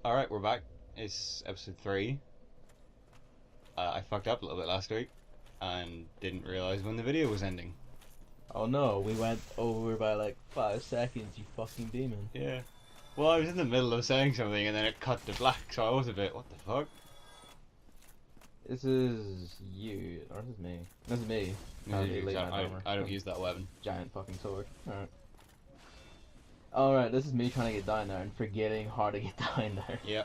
Alright, we're back. It's episode 3. I fucked up a little bit last week and didn't realise when the video was ending. Oh no, we went over by like 5 seconds, you fucking demon. Yeah. Well, I was in the middle of saying something and then it cut to black, so I was a bit, what the fuck? This is you, or this is me. This is me. I don't use that weapon. Giant fucking sword. Alright, this is me trying to get down there and forgetting how to get down there. Yeah.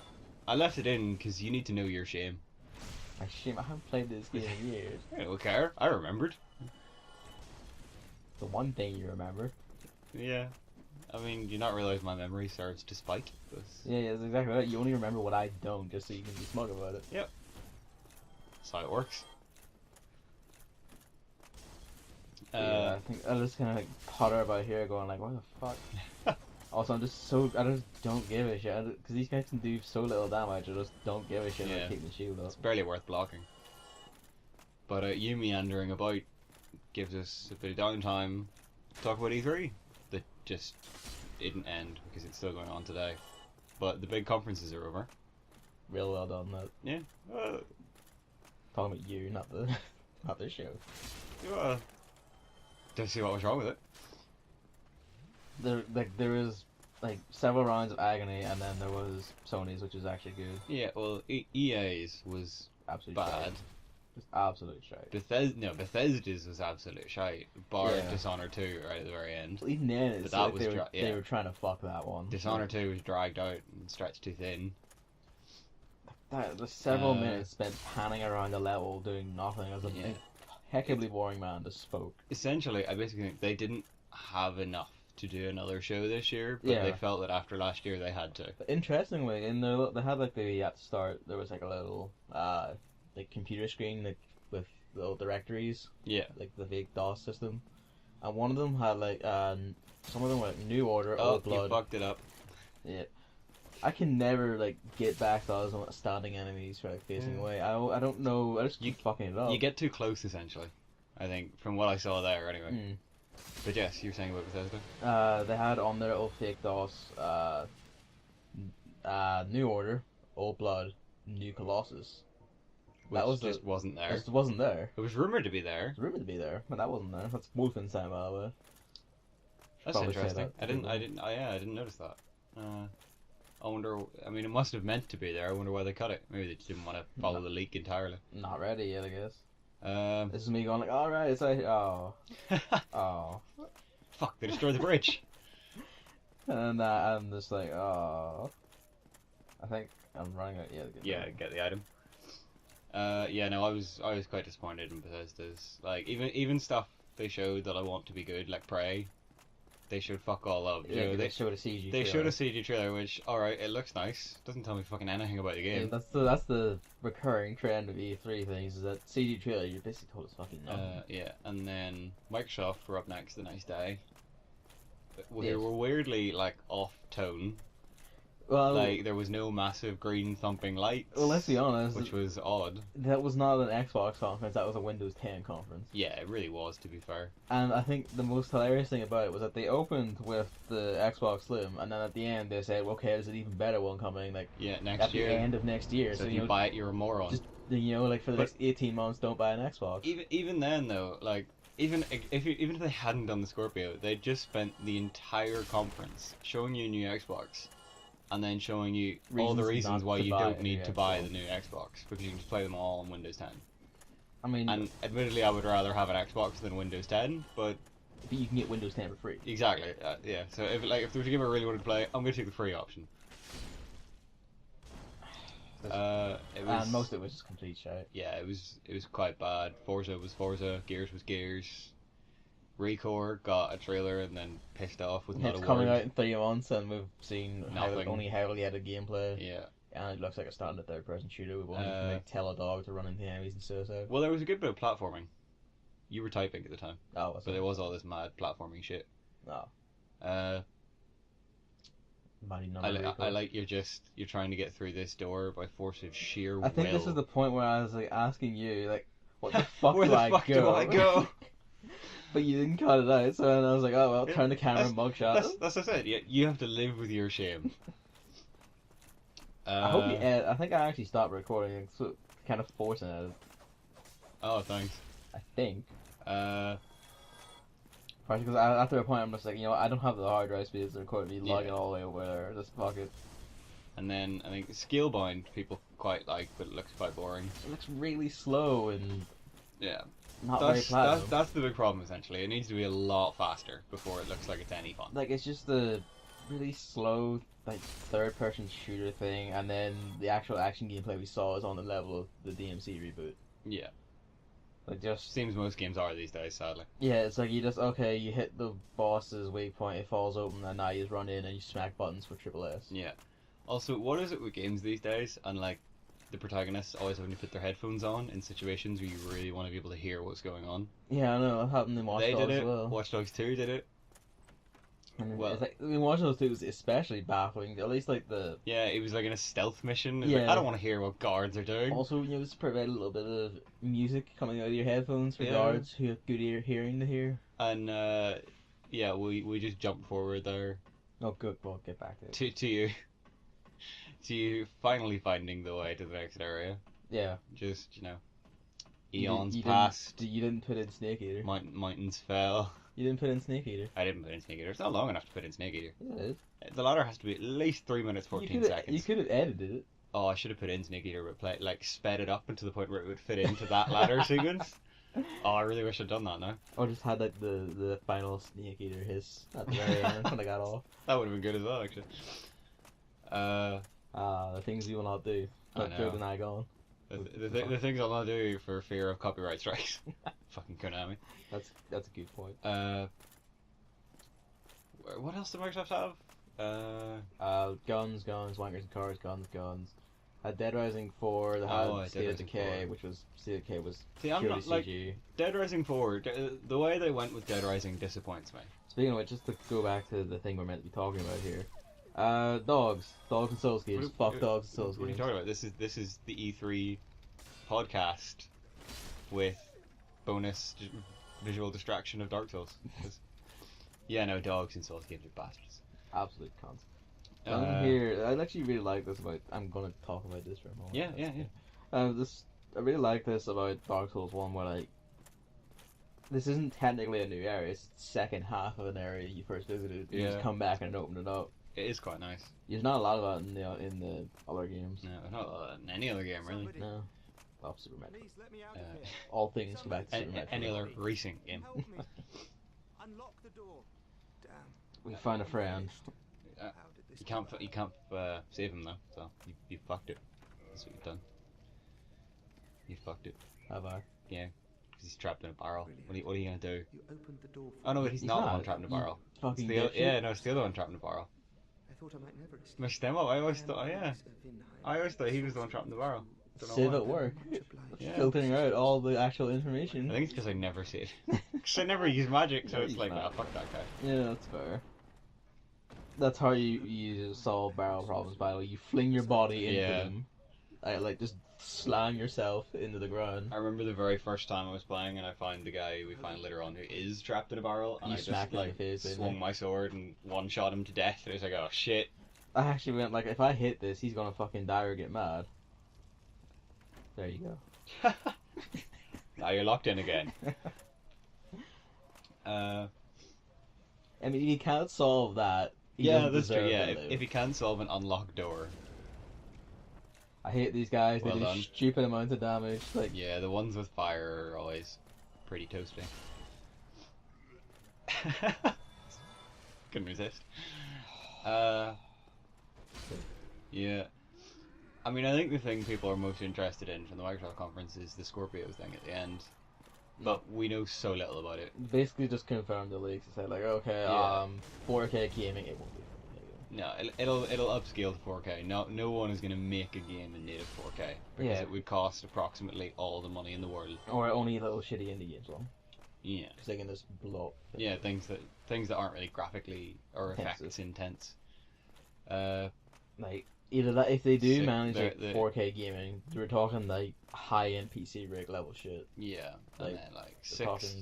I left it in because you need to know your shame. I shame, I haven't played this game in years. I don't care. I remembered. The one thing you remember. Yeah. I mean, do you not realise my memory serves to spite? Yeah, that's exactly right. You only remember what I don't, just so you can be smug about it. Yep. That's how it works. Yeah, I think I'm just gonna like potter about here going like, what the fuck? Also, I just don't give a shit, because these guys can do so little damage, I just don't give a shit about keeping the shield up. It's barely worth blocking. But you meandering about gives us a bit of downtime to talk about E3 that just didn't end because it's still going on today. But the big conferences are over. Real well done, that. Yeah. Talking about you, not the not the show. Don't see what was wrong with it. There was like several rounds of agony, and then there was Sony's, which is actually good. Yeah, well, EA's was Absolutely bad. Shite. Just absolute shite. Bethesda's was absolute shite. Bar Dishonored 2 right at the very end. Well, even then, it's like they were trying to fuck that one. Dishonored 2 was dragged out and stretched too thin. There's several minutes spent panning around the level doing nothing as a impeccably boring man just spoke. Essentially, I basically think they didn't have enough to do another show this year, but they felt that after last year they had to. But interestingly, they had like at the start there was like a little like computer screen like with little directories. Yeah. Like the big DOS system, and one of them had like some of them were like New Order, Oh, Old Blood. You fucked it up. Yeah. I can never like get back those standing enemies for like facing away. I don't know. I just keep fucking it up. You get too close essentially. I think from what I saw there anyway. But yes, you were saying about Bethesda. They had on their old fake DOS, New Order, Old Blood, New Colossus. Which just wasn't there. It wasn't there. It was rumored to be there. It was rumored to be there, but that wasn't there. That's Wolfenstein, by the way. That's interesting. I didn't notice that. I wonder. I mean, it must have meant to be there. I wonder why they cut it. Maybe they just didn't want to follow the leak entirely. Not ready yet, I guess. This is me going like, all right, it's like, oh. Fuck! They destroyed the bridge. And I'm just like, oh. I think I'm running out. Yeah, get the item. No, I was quite disappointed in Bethesda's. Like even stuff they showed that I want to be good, like Prey. They showed fuck all of. Yeah, they showed a CG. They showed a CG trailer, which alright, it looks nice. Doesn't tell me fucking anything about the game. Yeah, that's the recurring trend of E3 things is that CG trailer you're basically told it's fucking nothing. Yeah, and then Microsoft were up next the next day. They were weirdly like off tone. Well, like there was no massive green thumping lights. Well, let's be honest, which was odd. That was not an Xbox conference. That was a Windows 10 conference. Yeah, it really was, to be fair. And I think the most hilarious thing about it was that they opened with the Xbox Slim, and then at the end they said, "Okay, there's an even better one coming." Like next year. At the end of next year. So if you buy it, you're a moron. Just like for the next 18 months, don't buy an Xbox. Even then though, like. Even if they hadn't done the Scorpio, they'd just spent the entire conference showing you a new Xbox, and then showing you all the reasons why you don't need to buy the new Xbox, because you can just play them all on Windows 10. I mean, and admittedly, I would rather have an Xbox than Windows 10, but you can get Windows 10 for free. Exactly. Yeah. So if they were to give a really wanted to play, I'm gonna take the free option. And most of it was just complete shit. Yeah, it was quite bad. Forza was Forza, Gears was Gears. Recore got a trailer and then pissed off with not a word. It's coming out in 3 months and we've seen only heavily edited gameplay. Yeah. And it looks like a standard third-person shooter. We won't even tell a dog to run into enemies and suicide. Well, there was a good bit of platforming. You were typing at the time. Oh, but there was all this mad platforming shit. Oh. I like you're trying to get through this door by force of sheer will. I think this is the point where I was like asking you like, what the fuck where do the fuck do I go? But you didn't cut it out, so I was like, oh well, turn the camera and mugshot. That's what I said. You have to live with your shame. I hope you edit. I think I actually stopped recording, so kind of forcing it. Oh, thanks. I think. Uh. Because after a point, I'm just like, I don't have the hard drive space to record me logging all the way over there. Just fuck it. And then I think Scalebound people quite like, but it looks quite boring. It looks really slow and not very platinum. That's the big problem essentially. It needs to be a lot faster before it looks like it's any fun. Like, it's just the really slow, like, third-person shooter thing, and then the actual action gameplay we saw is on the level of the DMC reboot. Yeah. Like, just seems most games are these days, sadly. Yeah, it's like you hit the boss's waypoint, it falls open, and now you just run in and you smack buttons for triple S. Yeah. Also, what is it with games these days? And like, the protagonists always having to put their headphones on in situations where you really want to be able to hear what's going on. Yeah, I know. It happened in Watch Dogs They did it. as well. Watch Dogs 2 did it. And well, it's like, Watch Dogs 2 was especially baffling. At least like the it was like in a stealth mission. Like, I don't want to hear what guards are doing. Also, just provide a little bit of music coming out of your headphones for guards who have good hearing to hear. And we just jumped forward there. Oh, good. Well, get back to it. To you finally finding the way to the next area. Yeah. Just eons passed. You didn't put in Snake Eater. Mountains fell. You didn't put in Snake Eater. I didn't put in Snake Eater. It's not long enough to put in Snake Eater. Yeah, it is. The ladder has to be at least 3 minutes 14 seconds. You could have edited it. Oh, I should have put in Snake Eater, but sped it up into the point where it would fit into that ladder sequence. Oh, I really wish I'd done that now. Or just had like the final Snake Eater hiss at the very end when I got off. That would have been good as well, actually. The things you will not do. But Joe and I gone. The things I'll not do for fear of copyright strikes. Fucking Konami. That's a good point. What else do Microsoft have? Guns, wankers and cars, guns. Had Dead Rising 4, they had State of Decay, which was purely CG. Dead Rising 4, the way they went with Dead Rising disappoints me. Speaking of which, just to go back to the thing we're meant to be talking about here. Dogs and Souls games. Fuck dogs and Souls games. What are you talking about? This is the E3 podcast with bonus visual distraction of Dark Souls. Dogs and Souls games are bastards. Absolute cons. I actually really like this about. I'm gonna talk about this for a moment. Yeah. I really like this about Dark Souls 1, where this isn't technically a new area. It's the second half of an area you first visited. You just come back and open it up. It is quite nice. There's not a lot of that in the other games. No, not in any other game really. No. Well, Super Metroid. All things go back to Super Metroid. Any other racing game. Unlock the door. Damn. We find a friend. You can't save him though, so you fucked it. That's what you've done. You fucked it. Have I? Yeah, because he's trapped in a barrel. What are you gonna do? You opened the door. Oh no, he's not the one trapped in a barrel. It's the other one trapped in a barrel. I thought I might never escape. Messed him up. I always thought he was the one trapped in the barrel. Save at work. Filtering out all the actual information. I think it's because I never save. Because I never use magic, so it's like, fuck that guy. Yeah, that's fair. That's how you solve barrel problems, by the way. You fling your body into them. Just slam yourself into the ground. I remember the very first time I was playing and I found the guy we find later on who is trapped in a barrel, and I just swung my sword and one-shot him to death, and it was like, oh shit. I actually went if I hit this, he's gonna fucking die or get mad. There you go. Now you're locked in again. I mean, you can't solve that. That's true. Yeah, if you can solve an unlocked door. I hate these guys. They do stupid amounts of damage. Yeah, the ones with fire are always pretty toasty. Couldn't resist. Yeah. I mean, I think the thing people are most interested in from the Microsoft conference is the Scorpio thing at the end. But we know so little about it. Basically just confirmed the leaks and said 4K gaming, it won't be 4K. No, it'll upscale to 4K. No one is going to make a game in native 4K. Because it would cost approximately all the money in the world. Or only little shitty indie games on. Yeah. Because they can just blow up. Yeah, things that aren't really graphically or effects intense. Either that, if they do manage 4K gaming, we're talking high-end PC rig level shit. Yeah, and then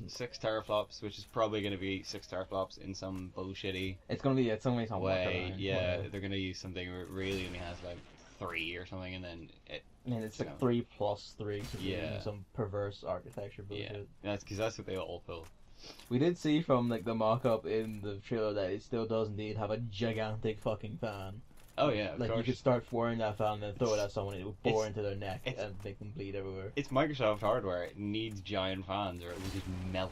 six teraflops, which is probably going to be 6 teraflops in some bullshitty. It's going to be some way. Yeah, they're going to use something where it really only has 3 or something, and then it's like 3+3 yeah, some perverse architecture bullshit. Yeah, that's because that's what they all pull. We did see from like the mock-up in the trailer that it still does indeed have a gigantic fucking fan. Oh yeah, of like course. You could start firing that fan and then throw it at someone, it would bore into their neck and make them bleed everywhere. It's Microsoft hardware. It needs giant fans, or it will just melt.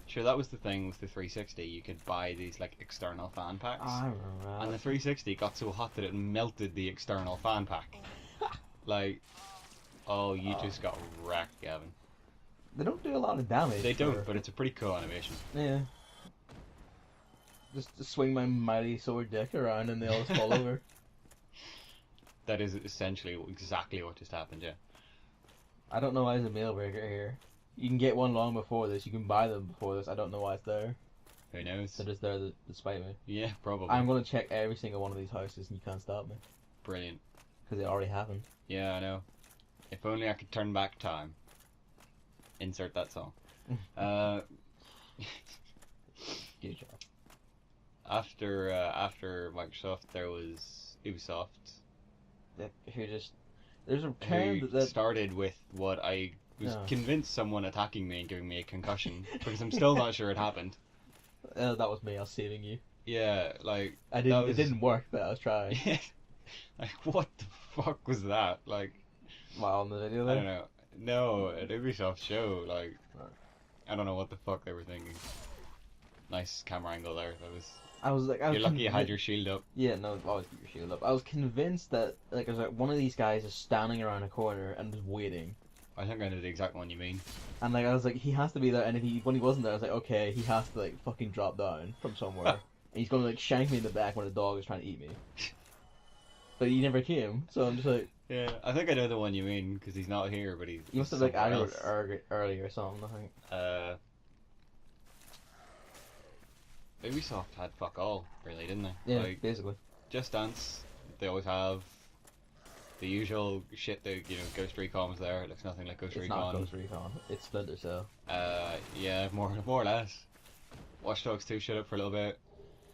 Sure, that was the thing with the 360. You could buy these like external fan packs. I remember that. And the 360 got so hot that it melted the external fan pack. Like, you just got wrecked, Gavin. They don't do a lot of damage. They don't, but it's a pretty cool animation. Yeah. Just to swing my mighty sword dick around and they all fall over. That is essentially exactly what just happened, yeah. I don't know why there's a mail breaker here. You can get one long before this, you can buy them before this, I don't know why it's there. Who knows? They're just there to spite me. Yeah, probably. I'm gonna check every single one of these houses and you can't stop me. Brilliant. Because they already happened. Yeah, I know. If only I could turn back time. Insert that song. Good job. After Microsoft, there was Ubisoft. There's a term that started with what I was convinced someone attacking me and giving me a concussion, because I'm still not sure it happened. That was me. I was saving you. Yeah, like it didn't work, but I was trying. Like, what the fuck was that? Like, wow, on the video there? I don't know. No, at Ubisoft show, like, I don't know what the fuck they were thinking. Nice camera angle there. You're lucky you had your shield up. Yeah, no, always keep your shield up. I was convinced that like one of these guys is standing around a corner and just waiting. I think I know the exact one you mean. And like I was like, he has to be there. And when he wasn't there, I was like, okay, he has to like fucking drop down from somewhere, and he's gonna like shank me in the back when the dog is trying to eat me. But he never came, so I'm just like. Yeah, I think I know the one you mean because he's not here, but he's. You must have like added it earlier or something. I think. Ubisoft had fuck all, really, didn't they? Yeah, like, basically. Just Dance, they always have the usual shit that, Ghost Recon's there. It looks nothing like Ghost Recon. It's not Ghost Recon, it's Splinter Cell. Yeah, more or less. Watch Dogs 2 shut up for a little bit.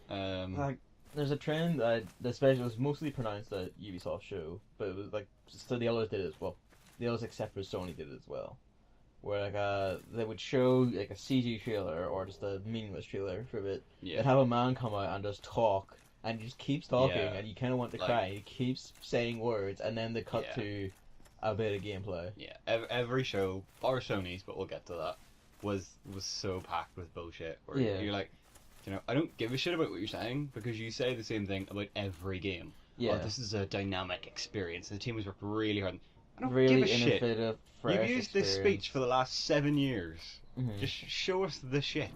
Like, there's a trend that especially was mostly pronounced at Ubisoft show, but it was like, so the others did it as well. The others except for Sony did it as well. Where like they would show like a CG trailer or just a meaningless trailer for a bit. Yeah. They'd have a man come out and just talk, and he just keeps talking, and you kind of want to cry. He keeps saying words, and then they cut to a bit of gameplay. Yeah, every show, bar Sony's, but we'll get to that, was so packed with bullshit. Where you're like, I don't give a shit about what you're saying because you say the same thing about every game. Yeah. Oh, this is a dynamic experience. The team has worked really hard. I don't really give a shit. Fresh You've used this speech for the last 7 years. Mm-hmm. Just show us the shit.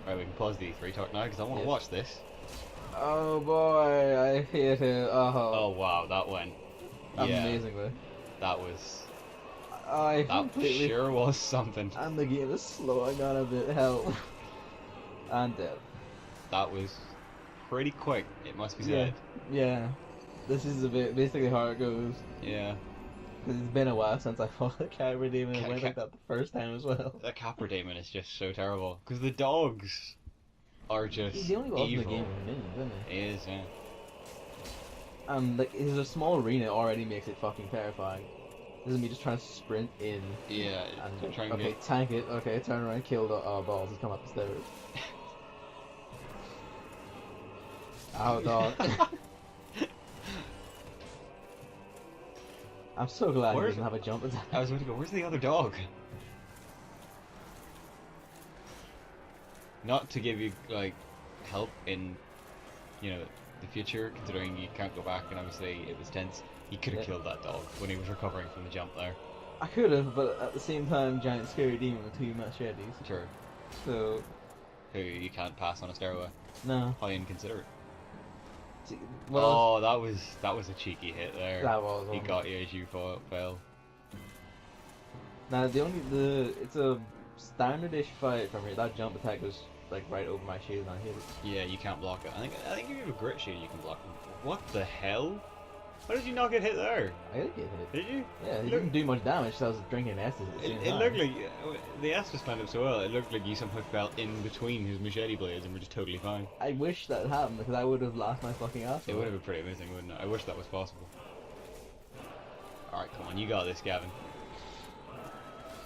Right, we can pause the E3 talk now because I want to watch this. Oh boy, I hate it. Oh wow, that went amazingly. That was. That sure was something. And the game is slowing down a bit. Hell. And dead. That was pretty quick. It must be said. Yeah. This is basically how it goes. Yeah. It's been a while since I fought a Capra Demon and went like that the first time as well. The Capra Demon is just so terrible. Because the dogs are just He's the only boss in the game with minions, isn't he? He is, yeah. And like, his small arena already makes it fucking terrifying. This is me just trying to sprint in. Yeah, and tank it. Okay, turn around, kill the balls and come up the stairs. Ow, dog. I'm so glad he doesn't have a jump attack. I was going to go, where's the other dog? Not to give you, like, help in, the future, considering you can't go back and obviously it was tense. You could have killed that dog when he was recovering from the jump there. I could have, but at the same time, giant scary demon with 2 machetes. Sure. So... Who you can't pass on a stairway. No. How inconsiderate. Well, that was a cheeky hit there. That was. He got you as you fell. Now it's a standard-ish fight from here. That jump attack was like right over my shield and I hit it. Yeah, you can't block it. I think if you have a grit shield you can block it. What the hell? How did you not get hit there? I did get hit. Did you? Yeah, he Look- didn't do much damage, so I was drinking S's at the same It time. looked like the S was lined up so well. It looked like you somehow fell in between his machete blades and were just totally fine. I wish that happened, because I would have laughed my fucking ass It off. would have been pretty amazing, wouldn't it? I wish that was possible. All right, come on, you got this, Gavin.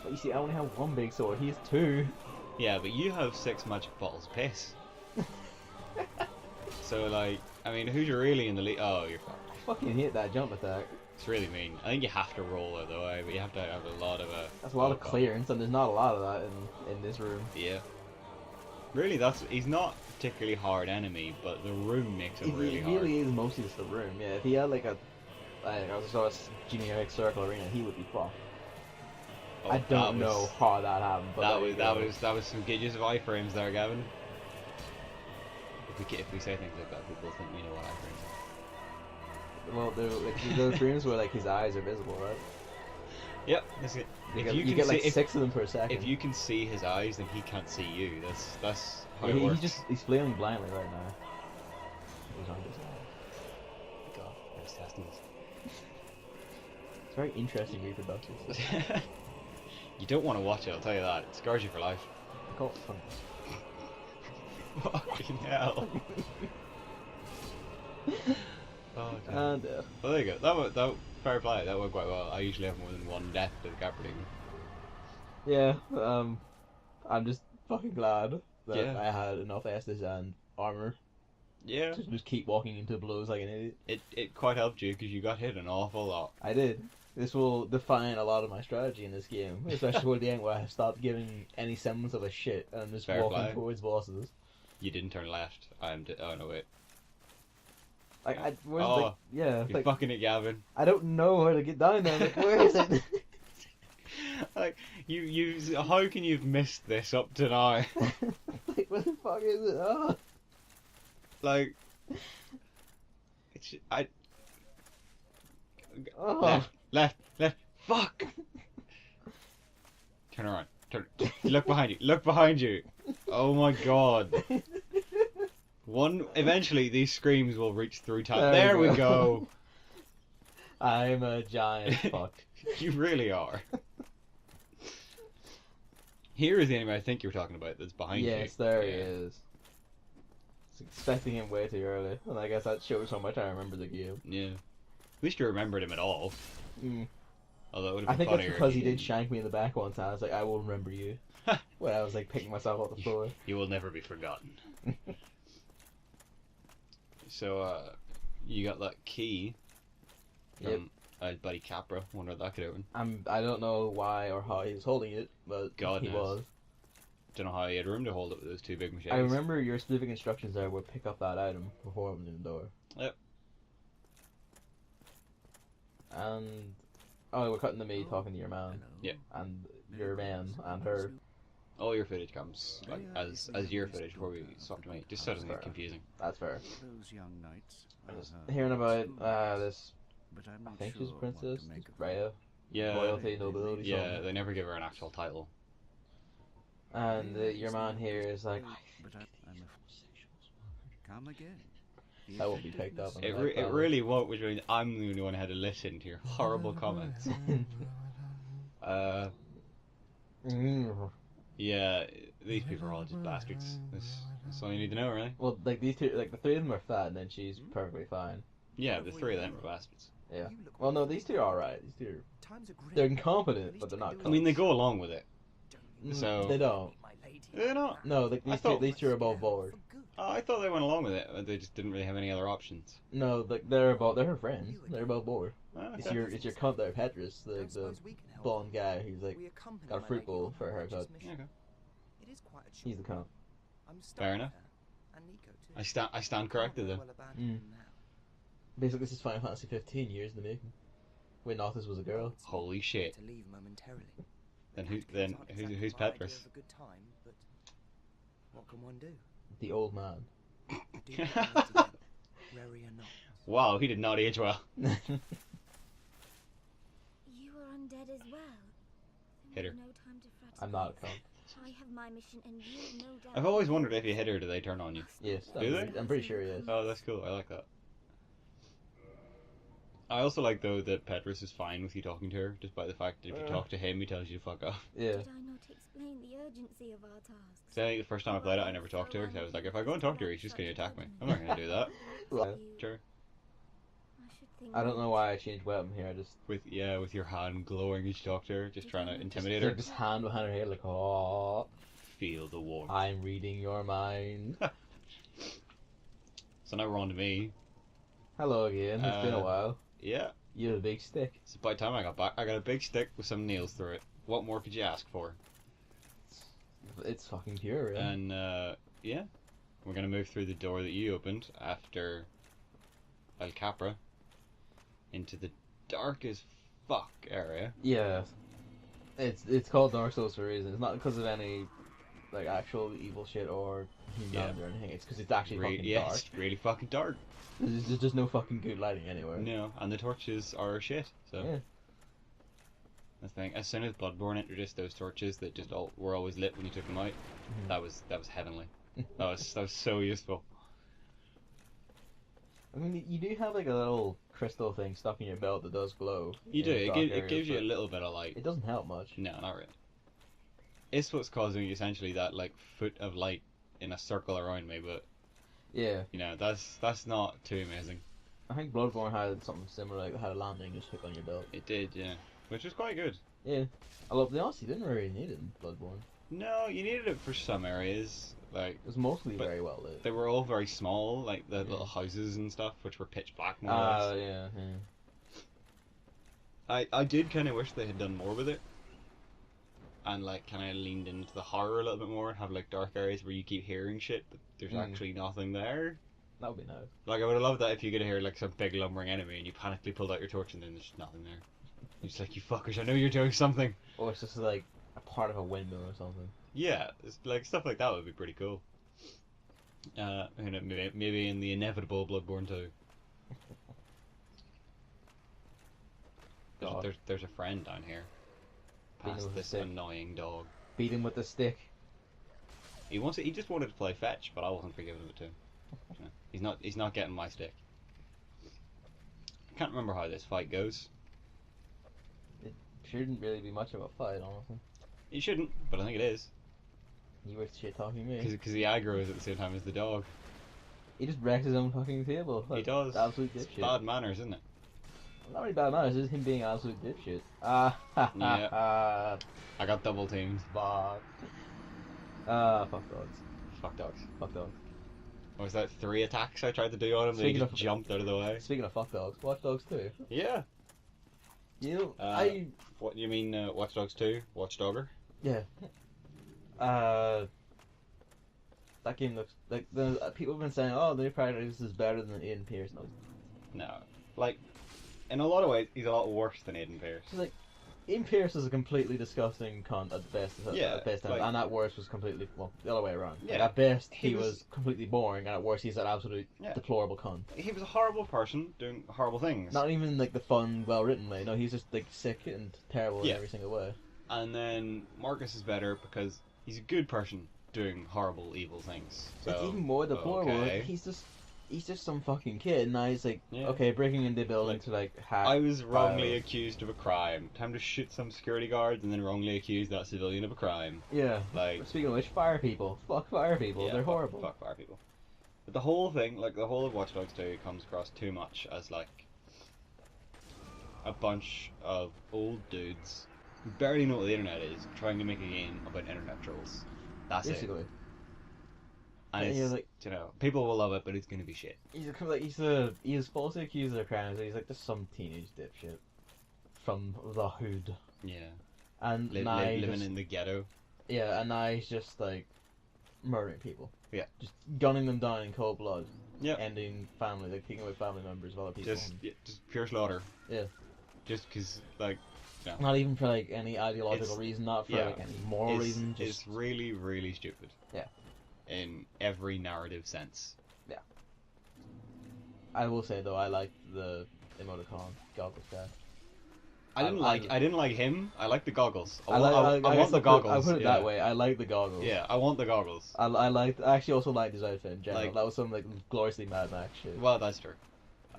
But you see, I only have one big sword, he has two. Yeah, but you have 6 magic bottles of piss. So like, I mean, who's really in the lead? Oh, you're fucked. I fucking hate that jump attack. It's really mean. I think you have to roll it though, but you have to have a lot of That's a lot of clearance, and there's not a lot of that in this room. Yeah. Really, he's not a particularly hard enemy, but the room makes him really It hard. really is mostly just the room. Yeah, if he had like a sort of generic circle arena, he would be fucked. Oh, I don't that know was- how that happened, but that was some good use of iframes there, Gavin. If we say things like that, people think we know what iframes are. Well, those dreams where like his eyes are visible, right? Yep, that's it. You get like 6 of them per second. If you can see his eyes, then he can't see you. That's how it Yeah, works. he's flailing blindly right now. He's on his God, those testicles. It's very interesting reproduction. You don't want to watch it, I'll tell you that. It scars you for life. I call it fun. Fucking hell. Oh, God. And Well, there you go. That fair play. That went quite well. I usually have more than one death to the Capricorn. yeah, I'm just fucking glad that Yeah. I had enough Estus and armor Yeah. to just keep walking into blows like an idiot. It quite helped you because you got hit an awful lot. I did. This will define a lot of my strategy in this game, especially toward the end where I have stopped giving any semblance of a shit and just Fair walking play. towards bosses. You didn't turn left. Oh no, wait. Like, Oh, yeah, You're like, fucking it, Gavin. I don't know how to get down there. Like, where is it? Like how can you have missed this up to now? Like, where the fuck is it? Oh. Like, I Oh. left. Fuck. Turn around. Look behind you. Look behind you. Oh my God. Eventually, these screams will reach through time. There we go. I'm a giant fuck. You really are. Here is the enemy I think you were talking about that's behind you. Yes, there he is. I was expecting him way too early, and I guess that shows how much I remember the game. Yeah. At least you remembered him at all. Mm. Although it would have I been think that's funnier because if he you did didn't. shank me in the back one time. I was like, I will remember you. When I was like picking myself off the floor. You will never be forgotten. So, you got that key from Buddy Capra. Wonder what that could open. I don't know why or how he was holding it, but God he knows. was. Don't know how he had room to hold it with those two big machetes. I remember your specific instructions there were pick up that item before opening the door. Yep. And we're cutting to me talking to your man. Yeah. And your man and her. All your footage comes like as your footage before we swap to me, just so it doesn't get confusing. That's fair. Those young knights. I'm just hearing about this. But I'm I not think sure she's a what princess. to make of Rhea. Yeah. Royalty, nobility. Yeah, something. they never give her an actual title. And your man here is like, But I'm a come again. The that won't be effective picked up. on It, the it iPad. really won't, which means I'm the only one who had to listen to your horrible comments. Yeah, these people are all just bastards. That's all you need to know, really. Well, like these two, like the three of them are fat, and then she's perfectly fine. Yeah, the three of them are bastards. Yeah. Well, no, these two are alright. These two, Times are great. they're incompetent, but they're not. I mean, they go along with it. Mm, so- they don't. They're not. No, like I these thought- these two are above board. Oh, I thought they went along with it, but they just didn't really have any other options. No, like they're her friends. They're above board. Oh, It's okay. your cunt there, Petrus, the blonde guy who's like got a fruit bowl for a haircut. Okay. It is quite a He's the cunt. Fair enough. And Nico too. I stand corrected then. Well abandoned now. Basically, this is Final Fantasy 15 years in the making. When Nautis was a girl. Holy shit. To leave momentarily. Then In that then case, I'd who's exactly my idea Petrus? of a good time, but what can one do? The old man. Do what I need to do, Rary or not. Wow, he did not age well. You are undead as well. Hit her. No time to fraternize. I'm not a cunt. I have my mission and you no doubt. I've always wondered if you hit her, do they turn on you? Yes, Do they? I'm pretty sure he is. Oh, that's cool. I like that. I also like though that Petrus is fine with you talking to her, despite the fact that if you talk to him, he tells you to fuck off. Yeah. Did I not explain the urgency of our tasks? So I think the first time I played it, I never talked to her, because I was like, if I go and talk to her, she's just going to attack me. I'm not going to do that. Well, Sure. I don't know why I changed weapon here. I just With your hand glowing as you talk to her, just trying to intimidate her. like this hand behind her head, like, oh, Feel the warmth. I'm reading your mind. So now we're on to me. Hello again. It's been a while. Yeah. You have a big stick. It's by the time I got back, I got a big stick with some nails through it. What more could you ask for? It's fucking pure, really. And yeah, we're gonna move through the door that you opened after El Capra into the dark as fuck area. Yeah. It's called Dark Souls for a reason. It's not because of any like actual evil shit or humanity or anything. It's because it's actually fucking dark. It's really fucking dark. There's just no fucking good lighting anywhere. No, and the torches are shit. So Yeah. the thing, as soon as Bloodborne introduced those torches that just were always lit when you took them out, that was heavenly. that was so useful. I mean, you do have like a little crystal thing stuck in your belt that does glow. You do. in It, dark it areas, gives you a but little bit of light. It doesn't help much. No, not really. It's what's causing essentially that like foot of light in a circle around me, but Yeah. you know that's not too amazing. I think Bloodborne had something similar, like had a landing just hook on your belt. It did, yeah, which was quite good. Yeah. I love the honestly didn't really need it in Bloodborne. No, you needed it for some areas, like It was mostly But very well lit. they were all very small, like the Yeah. little houses and stuff, which were pitch black more or less. Yeah. I did kind of wish they had done more with it, and like kind of leaned into the horror a little bit more, and have like dark areas where you keep hearing shit, but there's actually nothing there. That would be nice. Like I would have loved that if you could hear like some big lumbering enemy and you panically pulled out your torch and then there's just nothing there. It's like, you fuckers, I know you're doing something. Or it's just like a part of a windmill or something. Yeah, it's like stuff like that would be pretty cool. You know, maybe in the inevitable Bloodborne 2. God. There's a friend down here. Beat him Past with a this stick. annoying dog. Beat him with the stick. He just wanted to play fetch, but I wasn't forgiving it to him. You know, he's not getting my stick. I can't remember how this fight goes. Shouldn't really be much of a fight, honestly. It shouldn't, but I think it is. You were shit talking me. Because he aggroes at the same time as the dog. He just wrecks his own fucking table. He does. Absolute It's dipshit. bad manners, isn't it? Not really bad manners, it's him being an absolute dipshit. Yeah. I got double teamed. Fuck. Fuck dogs. Fuck dogs. Fuck dogs. What was that 3 attacks I tried to do on him? Speaking They just of- jumped out of the way. Speaking of fuck dogs, Watch Dogs 2. Yeah. You know, What you mean? Watch Dogs 2? Watchdogger? Yeah. That game looks like people have been saying, "Oh, the new Paradise is better than Aiden Pierce." No. Like, in a lot of ways, he's a lot worse than Aiden Pierce. It's like Aiden Pierce is a completely disgusting cunt at best. Yeah, At best, like- and at worst was completely the other way around. Like, Yeah, at best he he was- was completely boring, and at worst he's an absolute Yeah. deplorable cunt. He was a horrible person doing horrible things. Not even like the fun, well-written way. No, he's just like sick and terrible Yeah. in every single way. And then Marcus is better because he's a good person doing horrible, evil things. So, It's even more deplorable. okay. Like, he's just some fucking kid, and now he's like, Yeah. okay, breaking into the building Like, to like hack. I was wrongly files. accused of a crime. Time to shoot some security guards and then wrongly accuse that civilian of a crime. Yeah. Like, Speaking of which, fire people. Fuck fire people. yeah, They're fuck- horrible. Fuck fire people. But the whole thing, like the whole of Watch Dogs 2, comes across too much as like a bunch of old dudes who barely know what the internet is, trying to make a game about internet trolls. That's it. Basically, And Yeah, it's, like- you know, people will love it, but it's gonna be shit. he's falsely accused of crimes. He's like just some teenage dipshit from the hood, Yeah. and now Living just, in the ghetto. yeah, and now he's just like murdering people. Yeah. Just gunning them down in cold blood. Yep. Ending family, like taking away family members of other people. Just pure slaughter. Yeah. Just because, like, no. Not even for like any ideological It's- reason, not for yeah. like any moral reason. Just It's really, really stupid. Yeah. In every narrative sense. I will say though, I like the emoticon goggles guy. I didn't like him. I like the goggles. I guess want the I'll goggles. put it yeah. that way. I like the goggles. Yeah, I want the goggles. I actually also liked his outfit in general. Like- That was some like gloriously Mad Max shit. Well, that's true.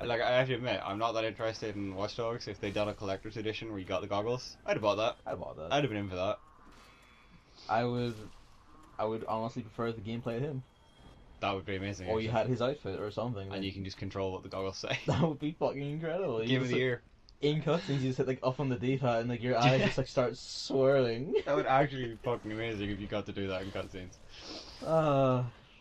like I have to admit, I'm not that interested in Watch Dogs. If they'd done a collector's edition where you got the goggles, I'd have bought that. I'd bought that. I'd have been in for that. I would honestly prefer the gameplay of him. That would be amazing. Or you had his outfit or something. and you can just control what the goggles say. That would be fucking incredible. You Game of just, the like, year. in cutscenes, you just hit like up on the D-pad and like your eyes just like start swirling. That would actually be fucking amazing if you got to do that in cutscenes.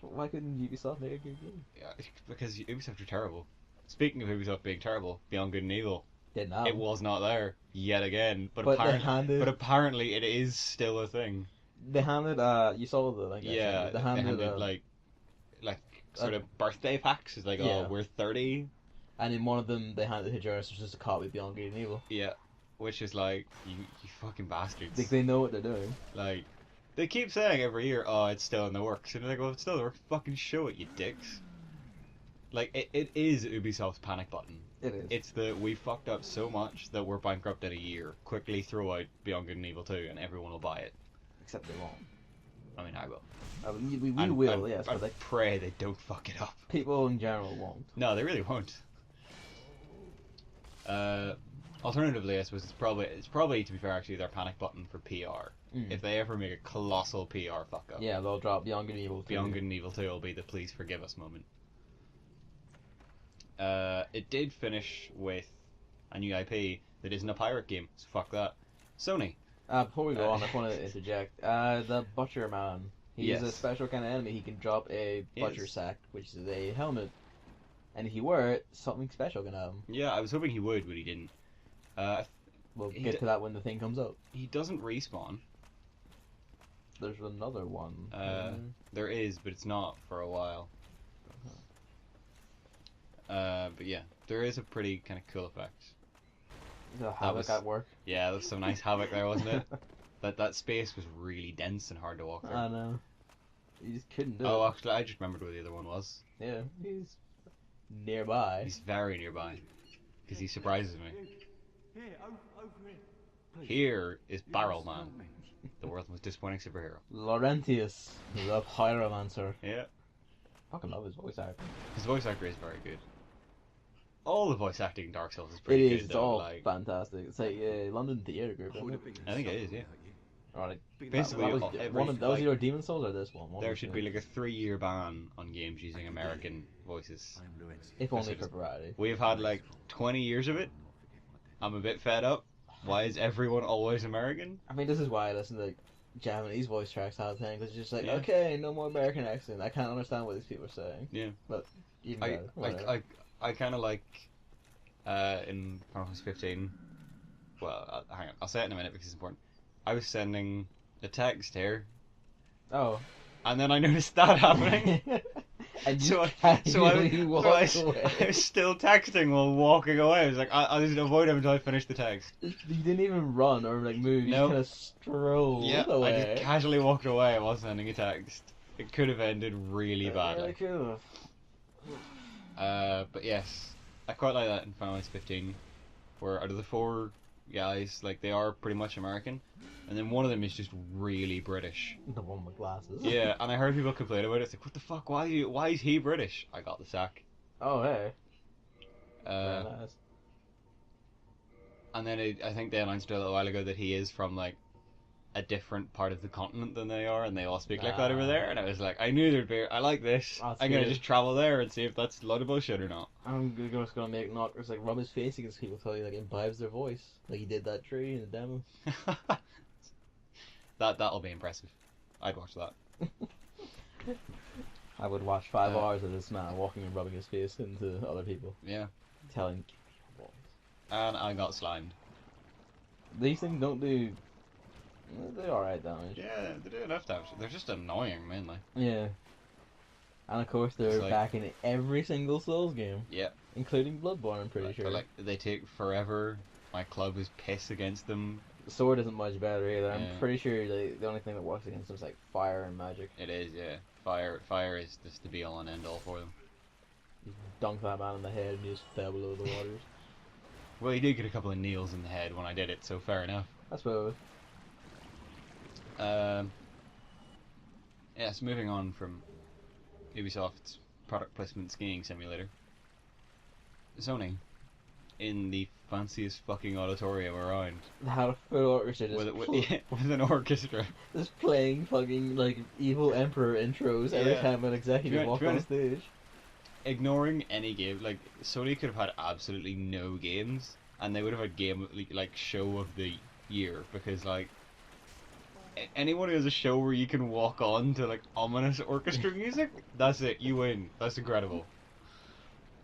Why couldn't Ubisoft make a good game? Yeah, because Ubisoft are terrible. Speaking of Ubisoft being terrible, Beyond Good and Evil, Didn't have. it was not there yet again. But But they apparently, handed. apparently it is still a thing. They handed. You saw the like. Yeah, They handed. like sort of birthday packs. It's like, yeah. oh, we're 30. And in one of them, they handed it to Journalists, which is a copy of Beyond Good and Evil. Yeah, which is like, you fucking bastards. Like they know what they're doing. Like, they keep saying every year, oh, it's still in the works. And they're like, well, if it's still in the works, fucking show it, you dicks. Like, it is Ubisoft's panic button. It is. It's the, we fucked up so much that we're bankrupt in a year. Quickly throw out Beyond Good and Evil 2 and everyone will buy it. Except they won't. I mean, I will. We And- will, and- yes, and but like pray they don't fuck it up. people in general won't. No, they really won't. Alternatively, I suppose it's probably to be fair, actually, their panic button for PR. Mm. If they ever make a colossal PR fuck up, Yeah, they'll drop Beyond Good and Evil 2. Beyond Good and Evil 2 will be the please forgive us moment. It did finish with a new IP that isn't a pirate game, so fuck that. Sony. Before we go on, I just want to interject. The Butcher Man. He's Yes. a special kind of enemy. He can drop a Butcher Yes. sack, which is a helmet. And if you wear it, something special can happen. Yeah, I was hoping he would, but he didn't. We'll He get d- to that when the thing comes up. He doesn't respawn. There's another one. There is, but it's not for a while. But yeah, there is a pretty kind of cool effect. The Havoc was- at work. Yeah, there's some nice havoc there, wasn't it? That space was really dense and hard to walk through. I know. You just couldn't do Oh, it. actually, I just remembered where the other one was. Yeah, he's nearby. He's very nearby. Because he surprises me. Here, over here. Please. Here is Barrel Man, the world's most disappointing superhero. Laurentius, the Pyromancer. Yeah. Fucking love his voice acting. His voice actor is very good. All the voice acting in Dark Souls is It pretty is. good, It's though. all Like, fantastic. It's like London Theatre Group. Isn't it? I think it is, yeah. Or like Basically, that was, all- every- that was like, either Demon Souls or this one. there should be like a 3-year ban on games using American voices. I'm Lorenzi. if only That's for variety. We've had like 20 years of it. I'm a bit fed up. Why is everyone always American? I mean, this is why I listen to like, Japanese voice tracks all the time. Cause it's just like, Yeah. okay, no more American accent. I can't understand what these people are saying. Yeah. But even better. Whatever. I kind of like in Final Fantasy 15. Well, hang on, I'll say it in a minute because it's important. I was sending a text here, Oh. and then I noticed that happening. And you so I casually walked away. I was still texting while walking away. I was like, I'll just avoid him until I finish the text. You didn't even run or like move. You Nope. just kind of strolled Yeah, away. I just casually walked away while sending a text. It could have ended really badly. Really cool. But yes, I quite like that in Final Fantasy 15, where out of the 4 guys, like they are pretty much American, and then one of them is just really British. The one with glasses. Yeah, and I heard people complain about it. It's like, what the fuck? Why is he British? I got the sack. Oh hey. Uh, Very nice. and then I think they announced a little while ago that he is from like a different part of the continent than they are, and they all speak like that over there. And I was like, I knew there'd be. I like this. That's I'm gonna good. just travel there and see if that's a load of bullshit or not. I'm just gonna make knockers like rub his face against people till he like imbibes their voice, like he did that tree in the demo. That'll be impressive. I'd watch that. I would watch 5 hours of this man walking and rubbing his face into other people, Yeah. telling give me your voice. And I got slimed. These things don't do. They're alright damage. Yeah, they do enough damage. They're just annoying mainly. Yeah. And of course they're It's like- back in every single Souls game, Yeah. including Bloodborne. I'm pretty sure. But like they take forever. My club is piss against them. The sword isn't much better either. Yeah. I'm pretty sure the only thing that works against them is like fire and magic. It is, yeah. Fire is just the be all and end all for them. You dunk that man in the head and he just fell below the waters. Well, he did get a couple of nails in the head when I did it, so fair enough. I suppose. Yes, moving on from Ubisoft's product placement skiing simulator. Sony, in the fanciest fucking auditorium around, They had a full orchestra just, with an orchestra. just playing fucking like evil emperor intros every Yeah. time an executive walked on stage. Ignoring any game, like Sony could have had absolutely no games, and they would have had game like show of the year, because like anyone who has a show where you can walk on to like ominous orchestra music, that's it, you win. That's incredible.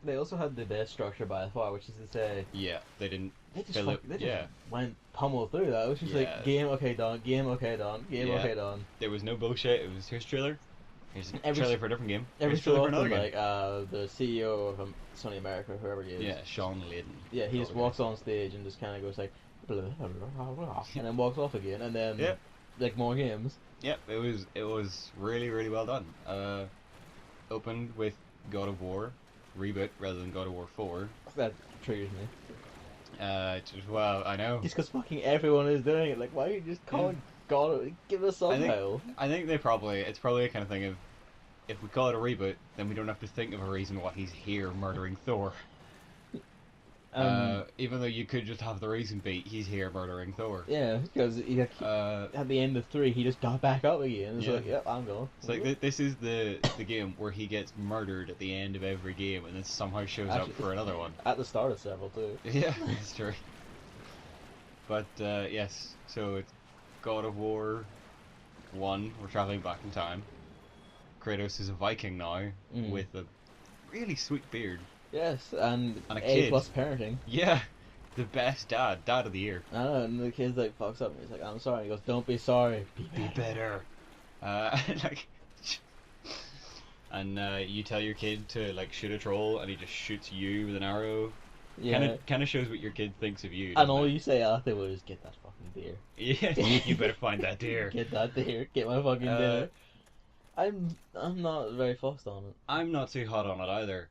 They also had the best structure by far, which is to say, Yeah, they didn't they just, fill it. they just Yeah, went pummel through that. It was just Yeah. like game okay done, game okay done, game Yeah. okay done. there was no bullshit. It was here's a trailer. Here's a Every trailer s- for a different game. Every Here's a so trailer for another often, game. like the CEO of Sony America, whoever he is, Yeah, Sean Layden. yeah, he just Okay. walks on stage and just kind of goes like, blah, blah, blah, blah, blah, and then walks off again, and then Yeah. like more games. Yep, it was really really well done. Opened with God of War reboot rather than God of War 4. That triggers me. Well, I know. Just because fucking everyone is doing it, like why are you just calling God? Give us a I think- subtitle. I think it's probably a kind of thing of, if we call it a reboot, then we don't have to think of a reason why he's here murdering Thor. Even though you could just have the reason be he's here murdering Thor. Yeah, because at the end of 3, he just got back up again. It's Yeah. like, yep, I'm going. It's like this is the game where he gets murdered at the end of every game and then somehow shows Actually- up for another one. At the start of several too. Yeah, that's true. But yes, so it's God of War 1. We're traveling back in time. Kratos is a Viking now Mm. with a really sweet beard. Yes, and And a A kid. plus parenting. Yeah, the best dad of the year. I know, and the kid's like fucks up and he's like, I'm sorry. He goes, don't be sorry. Be better. Like, and you tell your kid to like shoot a troll, and he just shoots you with an arrow. Yeah. Kind of shows what your kid thinks of you. And doesn't all it? you say afterwards is, get that fucking deer. Yeah, you better find that deer. Get that deer. Get my fucking Uh, dinner. I'm not very fussed on it. I'm not too hot on it either,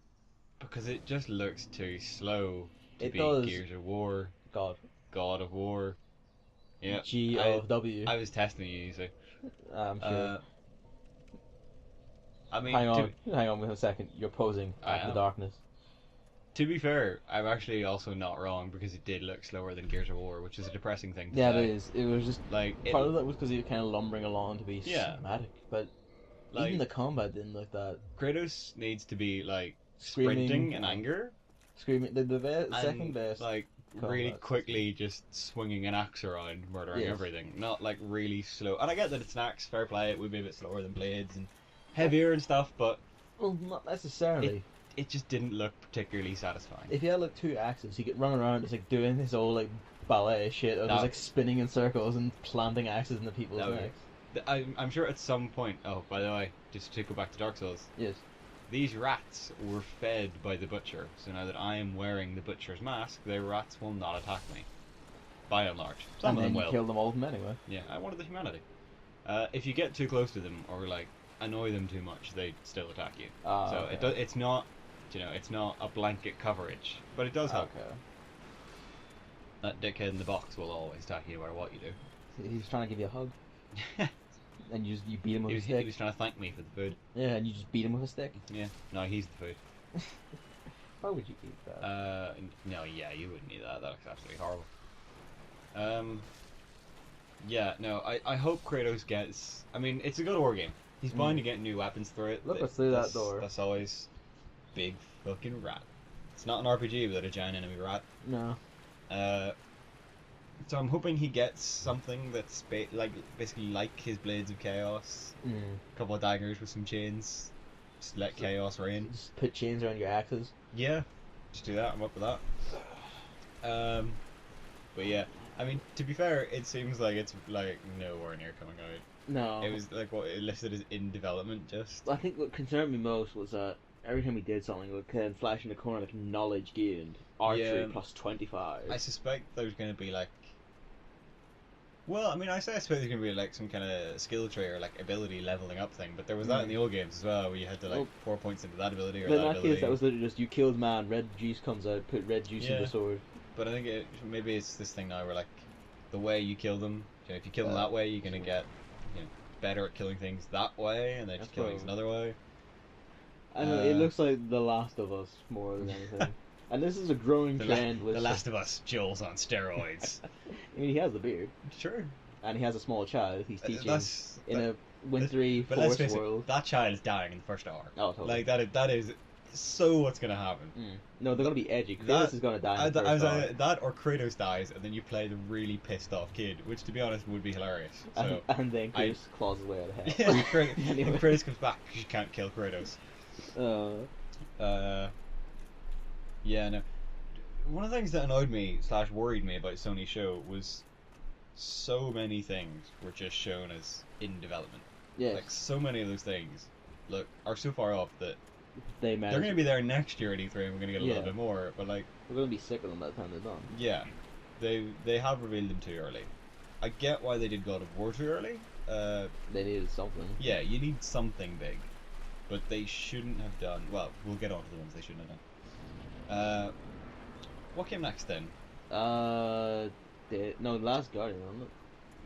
because it just looks too slow to It be does. Gears of War, God. God of War. Yeah, G O W. I was testing you, so. I'm sure. I mean, hang on with a second. You're posing I out in am. the darkness. to be fair, I'm actually also not wrong, because it did look slower than Gears of War, which is a depressing thing to Yeah, say. it is. It was just Like, it, part of that was because he was kind of lumbering along to be Yeah. cinematic, but like even the combat didn't look that Kratos needs to be like screaming sprinting in anger, Screaming. The and, second best. like combat. really quickly just swinging an axe around, murdering Yes. everything. Not like really slow. And I get that it's an axe, fair play. It would be a bit slower than blades and heavier and stuff, but Well, not necessarily. it just didn't look particularly satisfying. If you had like 2 axes, he could run around just like doing his old like ballet shit of No. just like spinning in circles and planting axes into people's No. necks. I'm sure at some point. Oh, by the way, just to go back to Dark Souls, Yes. these rats were fed by the butcher. So now that I am wearing the butcher's mask, the rats will not attack me. By and large, some And of them then you will. kill them all of them anyway. Yeah, I wanted the humanity. If you get too close to them or like annoy them too much, they still attack you. So okay. it's not, it's not a blanket coverage, but it does help. Okay. That dickhead in the box will always attack you no matter what you do. He was trying to give you a hug, and you beat him with he, a was, stick. he was trying to thank me for the food. Yeah, and you just beat him with a stick. Yeah, no, he's the food. Why would you eat that? No, yeah, you wouldn't eat that. That looks absolutely horrible. Yeah, no, I hope Kratos gets. I mean, it's a God of War game. He's bound to get new weapons through it. Look us through that door. That's always big fucking rat. It's not an RPG without a giant enemy rat. No. So I'm hoping he gets something that's basically like his Blades of Chaos. Mm. A couple of daggers with some chains. Just let chaos reign. Just put chains around your axes. Yeah, just do that. I'm up with that. But yeah, I mean, to be fair, it seems like it's like nowhere near coming out. No. It was like what it listed as in development. Just I think what concerned me most was that every time we did something, it would kind of flash in the corner like knowledge gained, archery Yeah. plus 25. I suspect there's going to be like. Well, I mean, I suppose there's going to be like some kind of skill tree or like ability leveling up thing, but there was that in the old games as well, where you had to like Well, pour points into that ability or But in that that ability. case, that was literally just you killed man, red juice comes out, put red juice in Yeah. the sword. But I think maybe it's this thing now where like the way you kill them, if you kill them Yeah. that way, you're going to get better at killing things that way, and then just That's killing things probably- another way. I know, it looks like The Last of Us more than anything. And this is a growing trend with The Last of Us, Joel's on steroids. I mean, he has the beard, Sure. and he has a small child. He's teaching That's, in a wintry but let's forest face world. it, that child is dying in the first hour. Oh, totally. Like that is so what's gonna happen. No, they're gonna be edgy. That- Kratos is gonna die. In the I first was hour. that or Kratos dies, and then you play the really pissed off kid, which to be honest would be hilarious. So and then I- Kratos claws his way out of hell. yeah, Anyway. Kratos comes back because you can't kill Kratos. Yeah, no. One of the things that annoyed me / worried me about Sony's show was so many things were just shown as in development. Yes, Like so many of those things, are so far off that they they're going to managed. be there next year at E3, and we're going to get a little Yeah. bit more. But like, We're gonna be sick of them by the time they're done. yeah, they have revealed them too early. I get why they did God of War too early. They needed something. Yeah, you need something big, but they shouldn't have done. Well, we'll get on to the ones they shouldn't have done. What came next then? No, Last Guardian, wasn't it?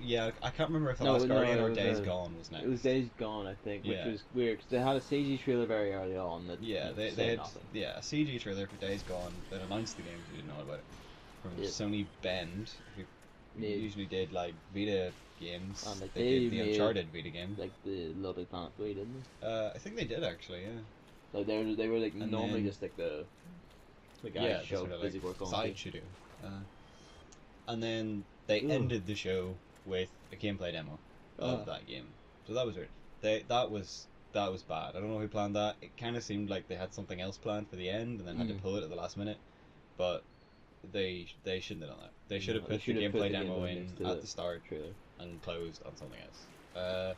Yeah, I can't remember if The No, Last no, Guardian it or was, Days Gone was next. It was Days Gone, I think, which Yeah. was weird because they had a CG trailer very early on that Yeah, they said had nothing. a CG trailer for Days Gone that announced the game if you didn't know about it. From Yeah. Sony Bend, who Yeah. usually did like Vita games. And, like, they they did the made, Uncharted Vita game. Like the Little Big Planet 3, didn't I think they did actually, yeah. they? Like they were like And normally then- just like the guys Yeah, show sort of busy like work on. side should and then they Ooh. ended the show with a gameplay demo of that game. So that was weird. That was bad. I don't know who planned that. It kind of seemed like they had something else planned for the end and then had to pull it at the last minute. But they shouldn't have done that. They should have They put the should have gameplay put the demo gameplay in next to at the the start trailer. and closed on something else.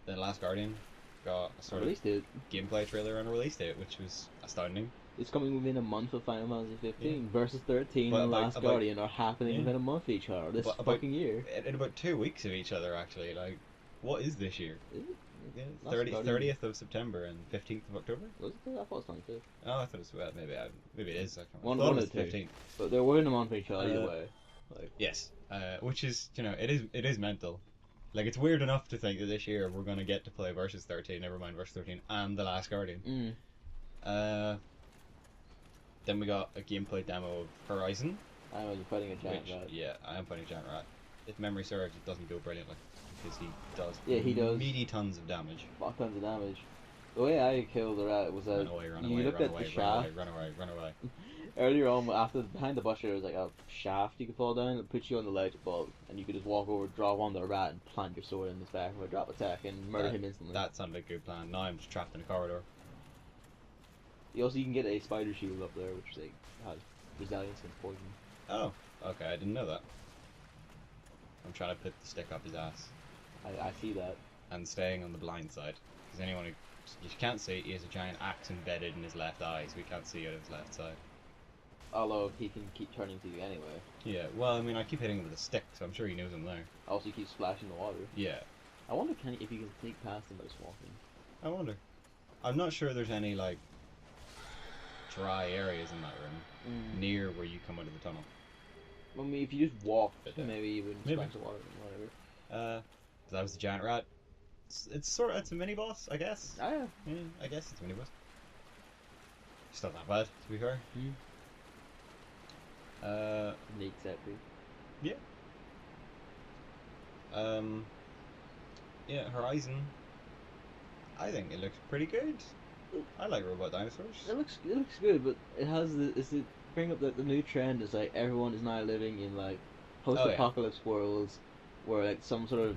Then Last Guardian got a sort of Release date. gameplay trailer and a release date, which was astounding. It's coming within a month of Final Fantasy 15. Versus 13 But and about- Last about- Guardian are happening yeah. within a month of each other this But about- fucking year. In about 2 weeks of each other, actually. Like, what is this year? Is it? Yeah, Last 30th of September and 15th of October. Was it? I thought it was 25th. Oh, I thought it was maybe it is. I can't remember. One- I thought one it of was the two. 15th. But they're within a month of each other either Uh, way. Like, Yes, which is it is mental. Like it's weird enough to think that this year we're gonna get to play versus 13, never mind versus 13, and The Last Guardian. Then we got a gameplay demo of Horizon. I was fighting a giant Which, rat. yeah, I am fighting a giant rat. If memory serves, it doesn't go brilliantly because he does. Yeah, he does. meaty tons of damage. Fuck tons of damage. The way I killed the rat was Run away, run you away, looked run at away, the run away, shaft. run away, run away. Earlier on, behind the bush, there was like a shaft you could fall down that puts you on the ledge above, and you could just walk over, drop on the rat, and plant your sword in his back with a drop attack and murder him instantly. That sounded like a good plan. Now I'm just trapped in a corridor. You can get a spider shield up there, which like has resilience against poison. Oh, okay, I didn't know that. I'm trying to put the stick up his ass I see that. and staying on the blind side. Because anyone who you can't see, he has a giant axe embedded in his left eye, so we can't see out of his left side. Although he can keep turning to you anyway. Yeah, well, I mean, I keep hitting him with a stick, so I'm sure he knows I'm there. Also, he keeps splashing the water. Yeah, I wonder if you can sneak past him by just walking. I wonder. I'm not sure there's any, like, dry areas in that room near where you come out of the tunnel. I mean, if you just walk, But, yeah. maybe you wouldn't Maybe. splash the water or whatever. That was the giant rat. It's a mini boss, I guess. Ah, yeah. Yeah, I guess it's a mini boss. It's not that bad, to be fair. Neat set piece. Yeah, Horizon. I think it looks pretty good. I like robot dinosaurs. It looks good, but it has bring up the new trend is like everyone is now living in like post-apocalypse worlds where like some sort of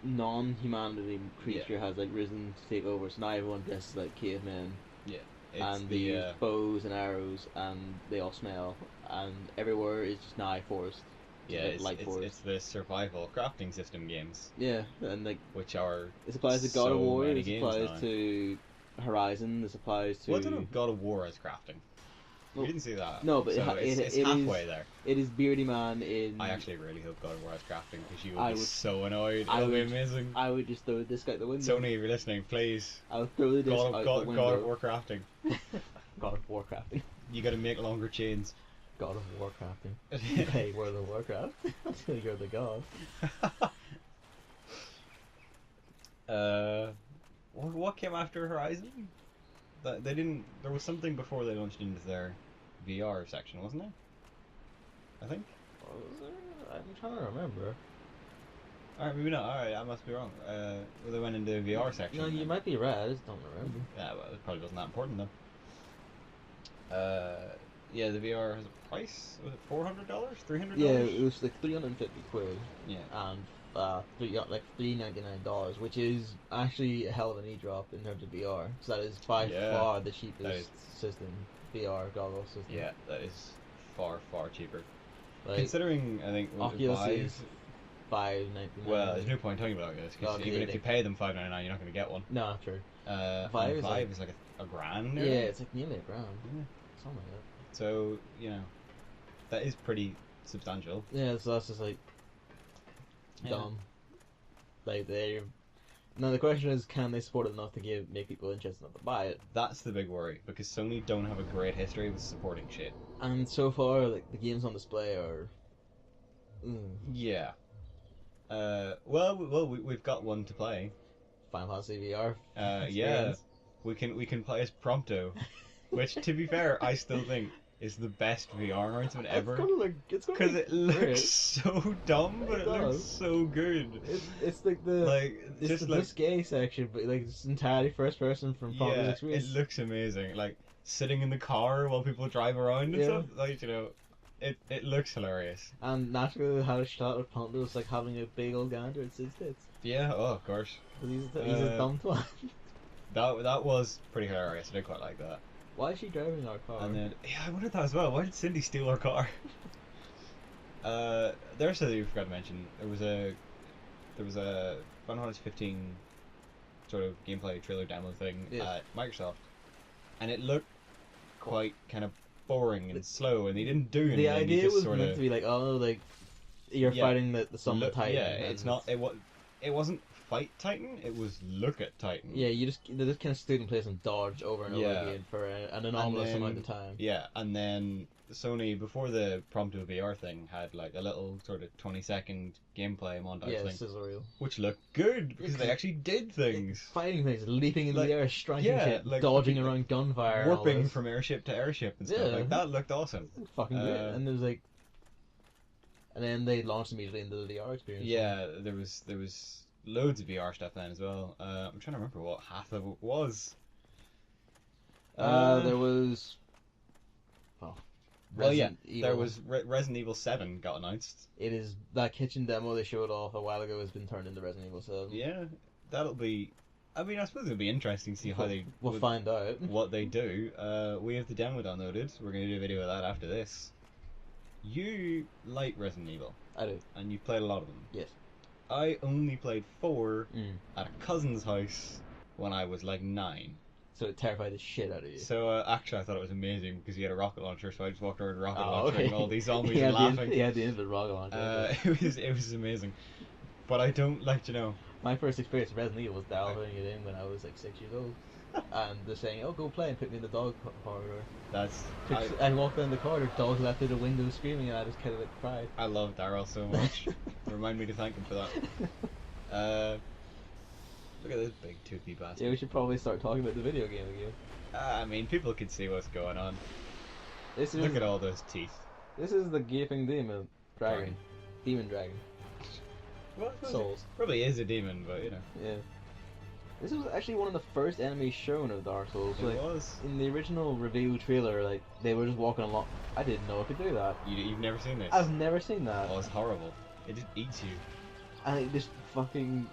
non-humanity creature has like risen to take over. So now everyone dresses like cavemen It's and they use bows and arrows and they all smell and everywhere is just now forest. yeah, like it's, light it's, forest. it's the survival crafting system games, Yeah, and like which are it applies to God so of War, many it games applies now. to Horizon, this applies to. Well, I don't know if God of War has crafting. Well, You didn't see that. no, but so it it's is- halfway there. It is Beardy Man in. I actually really hope God of War has crafting because you I would be would- so annoyed. I It'll be would- amazing. I would just throw this guy out the window. Sony, if you're listening, please. I would throw the disc out the God window. of War crafting. God of War crafting. You gotta make longer chains. God of War crafting. Hey, World of Warcraft. You're the god. What came after Horizon? they didn't. There was something before they launched into their VR section, wasn't there? I think. What was there? I'm trying to remember. Alright, maybe not. Alright, I must be wrong. They went into the VR section. No, you might be right. I just don't remember. Yeah, well, it probably wasn't that important then. Yeah, the VR has a price. Was it $400? $300? Yeah, it was like 350 quid. Yeah. And like $399, which is actually a hell of an e-drop in terms of VR. So that is by far the cheapest system, VR goggle system. Yeah, that is far, far cheaper. Like, considering, I think Oculus Vive, is $599. well, there's no point talking about Oculus because even if you pay them $5.99, you're not going to get one. No, true. Vive is like a grand. Yeah, it's like nearly a grand. Yeah. Something like that. So that is pretty substantial. Yeah, so that's just like dumb. Like they. Now the question is, can they support it enough to make people interested enough to buy it? That's the big worry because Sony don't have a great history with supporting shit. And so far, like the games on display are. Yeah. Well, we've got one to play. Final Fantasy VR. Yeah, we can play as Prompto, which, to be fair, I still think is the best VR announcement ever. Because it looks so dumb, but it looks so good. It's like the risque section, but like it's entirely first person from Prompto's experience. It looks amazing. Like sitting in the car while people drive around and stuff. Like it looks hilarious. And naturally, they had a shot of Prompto like having a big old gander at Sid's tits. Yeah, oh of course. He's a dumb twat. That was pretty hilarious. I did quite like that. Why is she driving our car? And then I wondered that as well. Why did Cindy steal our car? There's something you forgot to mention. There was a Final Fantasy 15 sort of gameplay trailer demo thing at Microsoft, and it looked quite kind of boring and slow, and they didn't do anything. The idea was meant to be like, oh, like you're fighting the Summon Titan. Yeah, it's not. It wasn't Fight Titan. It was Look at Titan. Yeah, they just kind of stood in place and dodged over and over again for an anomalous amount of time. Yeah, and then Sony, before the Prompto VR thing, had like a little sort of 20-second gameplay montage thing, sizzle reel, which looked good because they actually did things. Fighting things, leaping in the air, striking shit, like dodging around gunfire, warping from airship to airship and stuff. Like that looked awesome. Fucking great. And there was like, and then they launched immediately into the VR experience. Yeah, there was loads of VR stuff then as well. I'm trying to remember what half of it was. There was. Resident Evil. There was Resident Evil 7 got announced. It is that kitchen demo they showed off a while ago has been turned into Resident Evil 7. Yeah, that'll be. I mean, I suppose it'll be interesting to see how they. We'll find out what they do. We have the demo downloaded. We're going to do a video of that after this. You like Resident Evil? I do. And you've played a lot of them. Yes. I only played 4 at a cousin's house when I was like 9. So it terrified the shit out of you. So actually I thought it was amazing because he had a rocket launcher, so I just walked around with a rocket launcher and all these zombies and laughing. Yeah, the end of the rocket launcher. It was amazing. But I don't like my first experience with Resident Evil was Daryl putting it in when I was like 6 years old. And they're saying, "Oh, go play," and put me in the dog corridor. I walked down the corridor, dog left through the window screaming, and I just kind of like cried. I love Daryl so much. Remind me to thank him for that. Look at this big toothy bastard. Yeah, we should probably start talking about the video game again. I mean, people can see what's going on. Look at all those teeth. This is the gaping demon dragon. Demon dragon. What? Souls. Probably is a demon, but Yeah. This was actually one of the first enemies shown of Dark Souls. It was. In the original reveal trailer, like, they were just walking along. I didn't know it could do that. You've never seen this? I've never seen that. Oh, it's horrible. It just eats you. And it just fucking...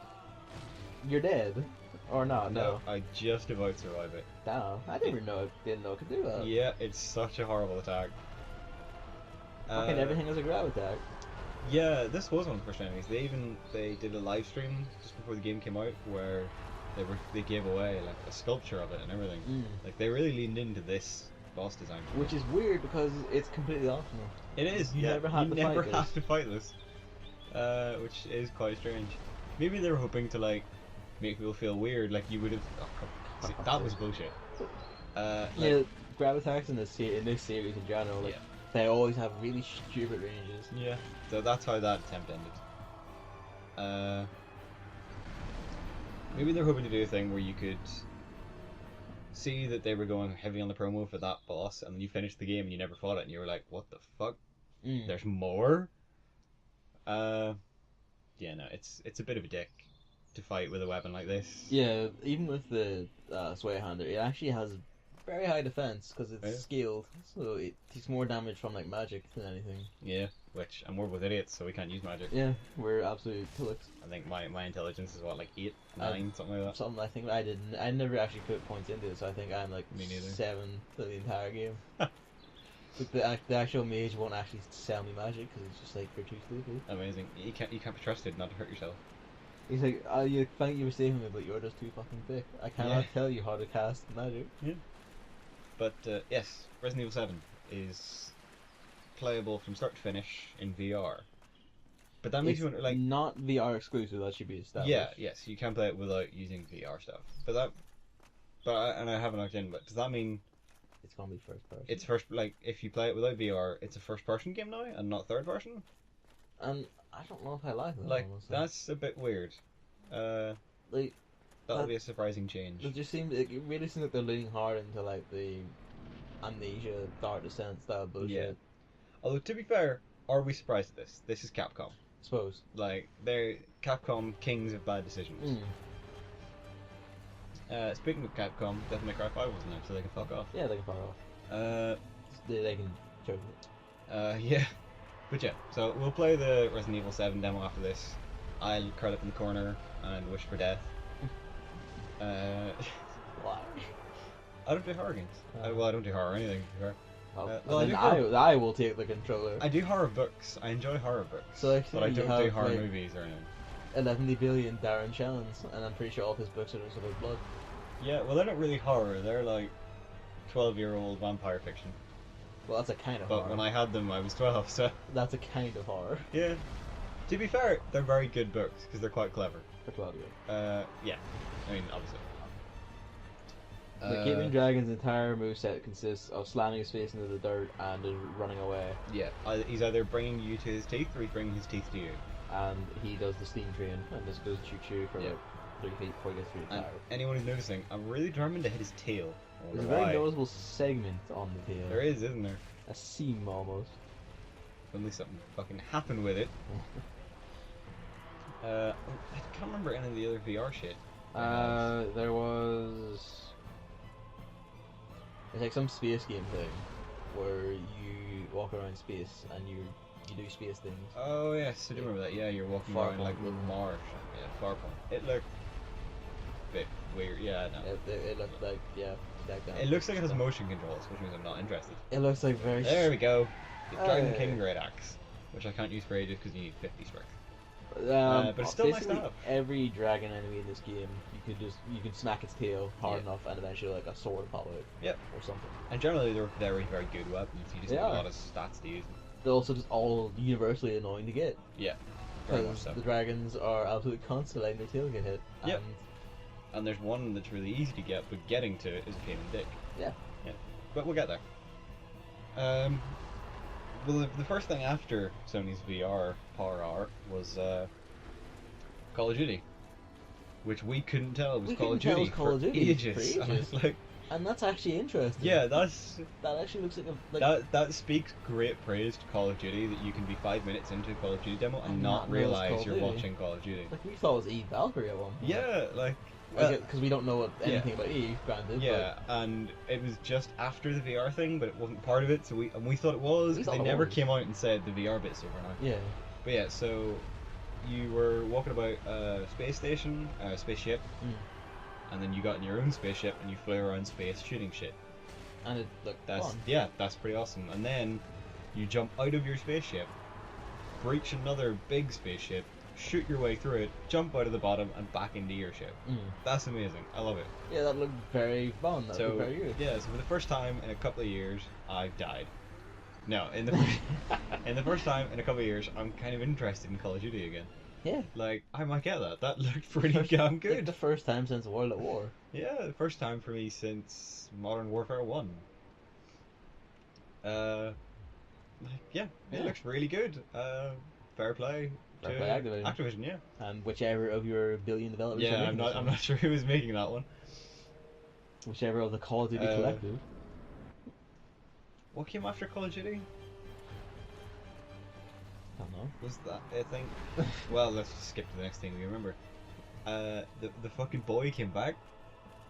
You're dead. Or not, no. I just about survived it. Damn, I didn't know it could do that. Yeah, it's such a horrible attack. Fucking everything was a grab attack. Yeah, this was one of the first enemies. They did a live stream just before the game came out where they gave away like a sculpture of it and everything. Like they really leaned into this boss design. Which is weird because it's completely optional. It is. You never have to fight this. Which is quite strange. Maybe they were hoping to like make people feel weird, like you would have. Oh, that was bullshit. Yeah, grab attacks in this series in general, like they always have really stupid ranges. Yeah, so that's how that attempt ended. Maybe they're hoping to do a thing where you could see that they were going heavy on the promo for that boss, and then you finished the game and you never fought it, and you were like, "What the fuck? There's more." Yeah, no, it's a bit of a dick to fight with a weapon like this. Yeah, even with the Sway Hander, it actually has very high defense because it's Yeah. scaled, so it takes more damage from like magic than anything. Yeah, which and we're with idiots, so we can't use magic. Yeah, we're absolute tullocks. I think my intelligence is what, like 8, 9, something like that. Something I think I never actually put points into it, so I think I'm like Me neither. 7 for the entire game. Like the actual mage won't actually sell me magic because it's just like you're too stupid. Amazing. You can't be trusted not to hurt yourself. He's like, oh, you think you were saving me, but you're just too fucking thick. I cannot Yeah. tell you how to cast magic. But yes, Resident Evil 7 is playable from start to finish in VR. But that makes It's you wonder, like, not VR exclusive. That should be established. yeah, yes, you can play it without using VR stuff. And I haven't looked in, but does that mean It's gonna be first person. it's first, like, if you play it without VR, it's a first person game now and not third person? And I don't know if I like that. Like, honestly. that's a bit weird. like That'll that- be a surprising change. it just seems it really seems like they're leaning hard into like the Amnesia, Dark Descent style bullshit. Yeah. Although, to be fair, are we surprised at this? This is Capcom. I suppose. Like, they're Capcom kings of bad decisions. Speaking of Capcom, Devil May Cry 5 wasn't there, so they can fuck off. Yeah, they can fire off. They can choke it. Yeah. But yeah, so we'll play the Resident Evil 7 demo after this. I'll curl up in the corner and wish for death. Why? I don't do horror games. Well, I don't do horror or anything. to be fair. Well, well, I then do horror- I will take the controller. I do horror books. I enjoy horror books. So actually but I you don't do have, horror like, movies or anything. 11 billion Darren Shallons, and I'm pretty sure all of his books are just about blood. Yeah, well, they're not really horror. They're like 12-year-old vampire fiction. Well, that's a kind of But horror. when I had them, I was 12, so That's a kind of horror. yeah. To be fair, they're very good books because they're quite clever. For Claudio. Yeah. I mean, obviously. The Caitlyn Dragon's entire moveset consists of slamming his face into the dirt and just running away. Yeah, he's either bringing you to his teeth or he's bringing his teeth to you. And he does the steam train and just goes choo choo for Yeah. like 3 feet before he gets through the And tower. anyone who's noticing, I'm really determined to hit his tail. I There's a wonder very why. noticeable segment on the tail. There is, isn't there? A seam almost. Only something fucking happened with it. I can't remember any of the other VR shit. There was. It's like some space game thing where you walk around space and you do space things. Oh yes, I do remember that. Yeah, you're walking Farpoint, around like wasn't it? Mars. Yeah, Farpoint. It looked a bit weird. Yeah, no. It looked like, yeah, like that. It looks like it has motion controls, which means I'm not interested. It looks like very. There we go. The Dragon Hey. King Great Axe, which I can't use for ages because you need 50 strength. But it's still nice to basically have. every dragon enemy in this game, you can smack its tail hard Yeah. enough, and eventually like a sword will pop out. Yep. Or something. And generally they're very, very good weapons. You just They need a are. lot of stats to use them. They're also just all universally annoying to get. Yeah. Very much Because so. the dragons are absolutely constant letting their tail get hit. Yep. And And there's one that's really easy to get, but getting to it is a pain in the dick. Yeah. Yeah. But we'll get there. Well, the first thing after Sony's VR Power Hour was Call of Duty, which we couldn't tell was We Call of couldn't tell Duty it was Call of for Duty ages. for And I was ages. like, And that's actually interesting. yeah, that's That actually looks like a that speaks great praise to Call of Duty that you can be 5 minutes into a Call of Duty demo and And not not know it's Call realize of you're Duty. watching Call of Duty. like we thought it was Eve Valkyrie at one point. Yeah, like Because we don't know anything about Eve, granted. yeah, and it was just after the VR thing, but it wasn't part of it. So we thought it was We because thought they it never was. came out and said the VR bit's over now. But yeah. But yeah, so you were walking about a space station, a spaceship, Mm. and then you got in your own spaceship and you flew around space shooting shit. And it looked That's fun. that's pretty awesome. And then you jump out of your spaceship, breach another big spaceship, shoot your way through it, jump out of the bottom and back into your ship. Mm. That's amazing. I love it. Yeah, that looked very fun. That So looked very good. yeah, so for the first time in a couple of years, I've died. No, in the in the first time in a couple of years, I'm kind of interested in Call of Duty again. Yeah. Like I might get that. That looked pretty First- damn Like good. the first time since World at War. Yeah, the first time for me since Modern Warfare 1. Like yeah, it Yeah. looks really good. Fair play to Fair play, Activision. Activision, yeah. And whichever of your billion developers. are Yeah, making I'm this not one. sure who was making that one. Whichever of the Call of Duty collective. What came after Call of Duty? I don't know. Was that I think? Well, let's just skip to the next thing we remember. The fucking boy came back.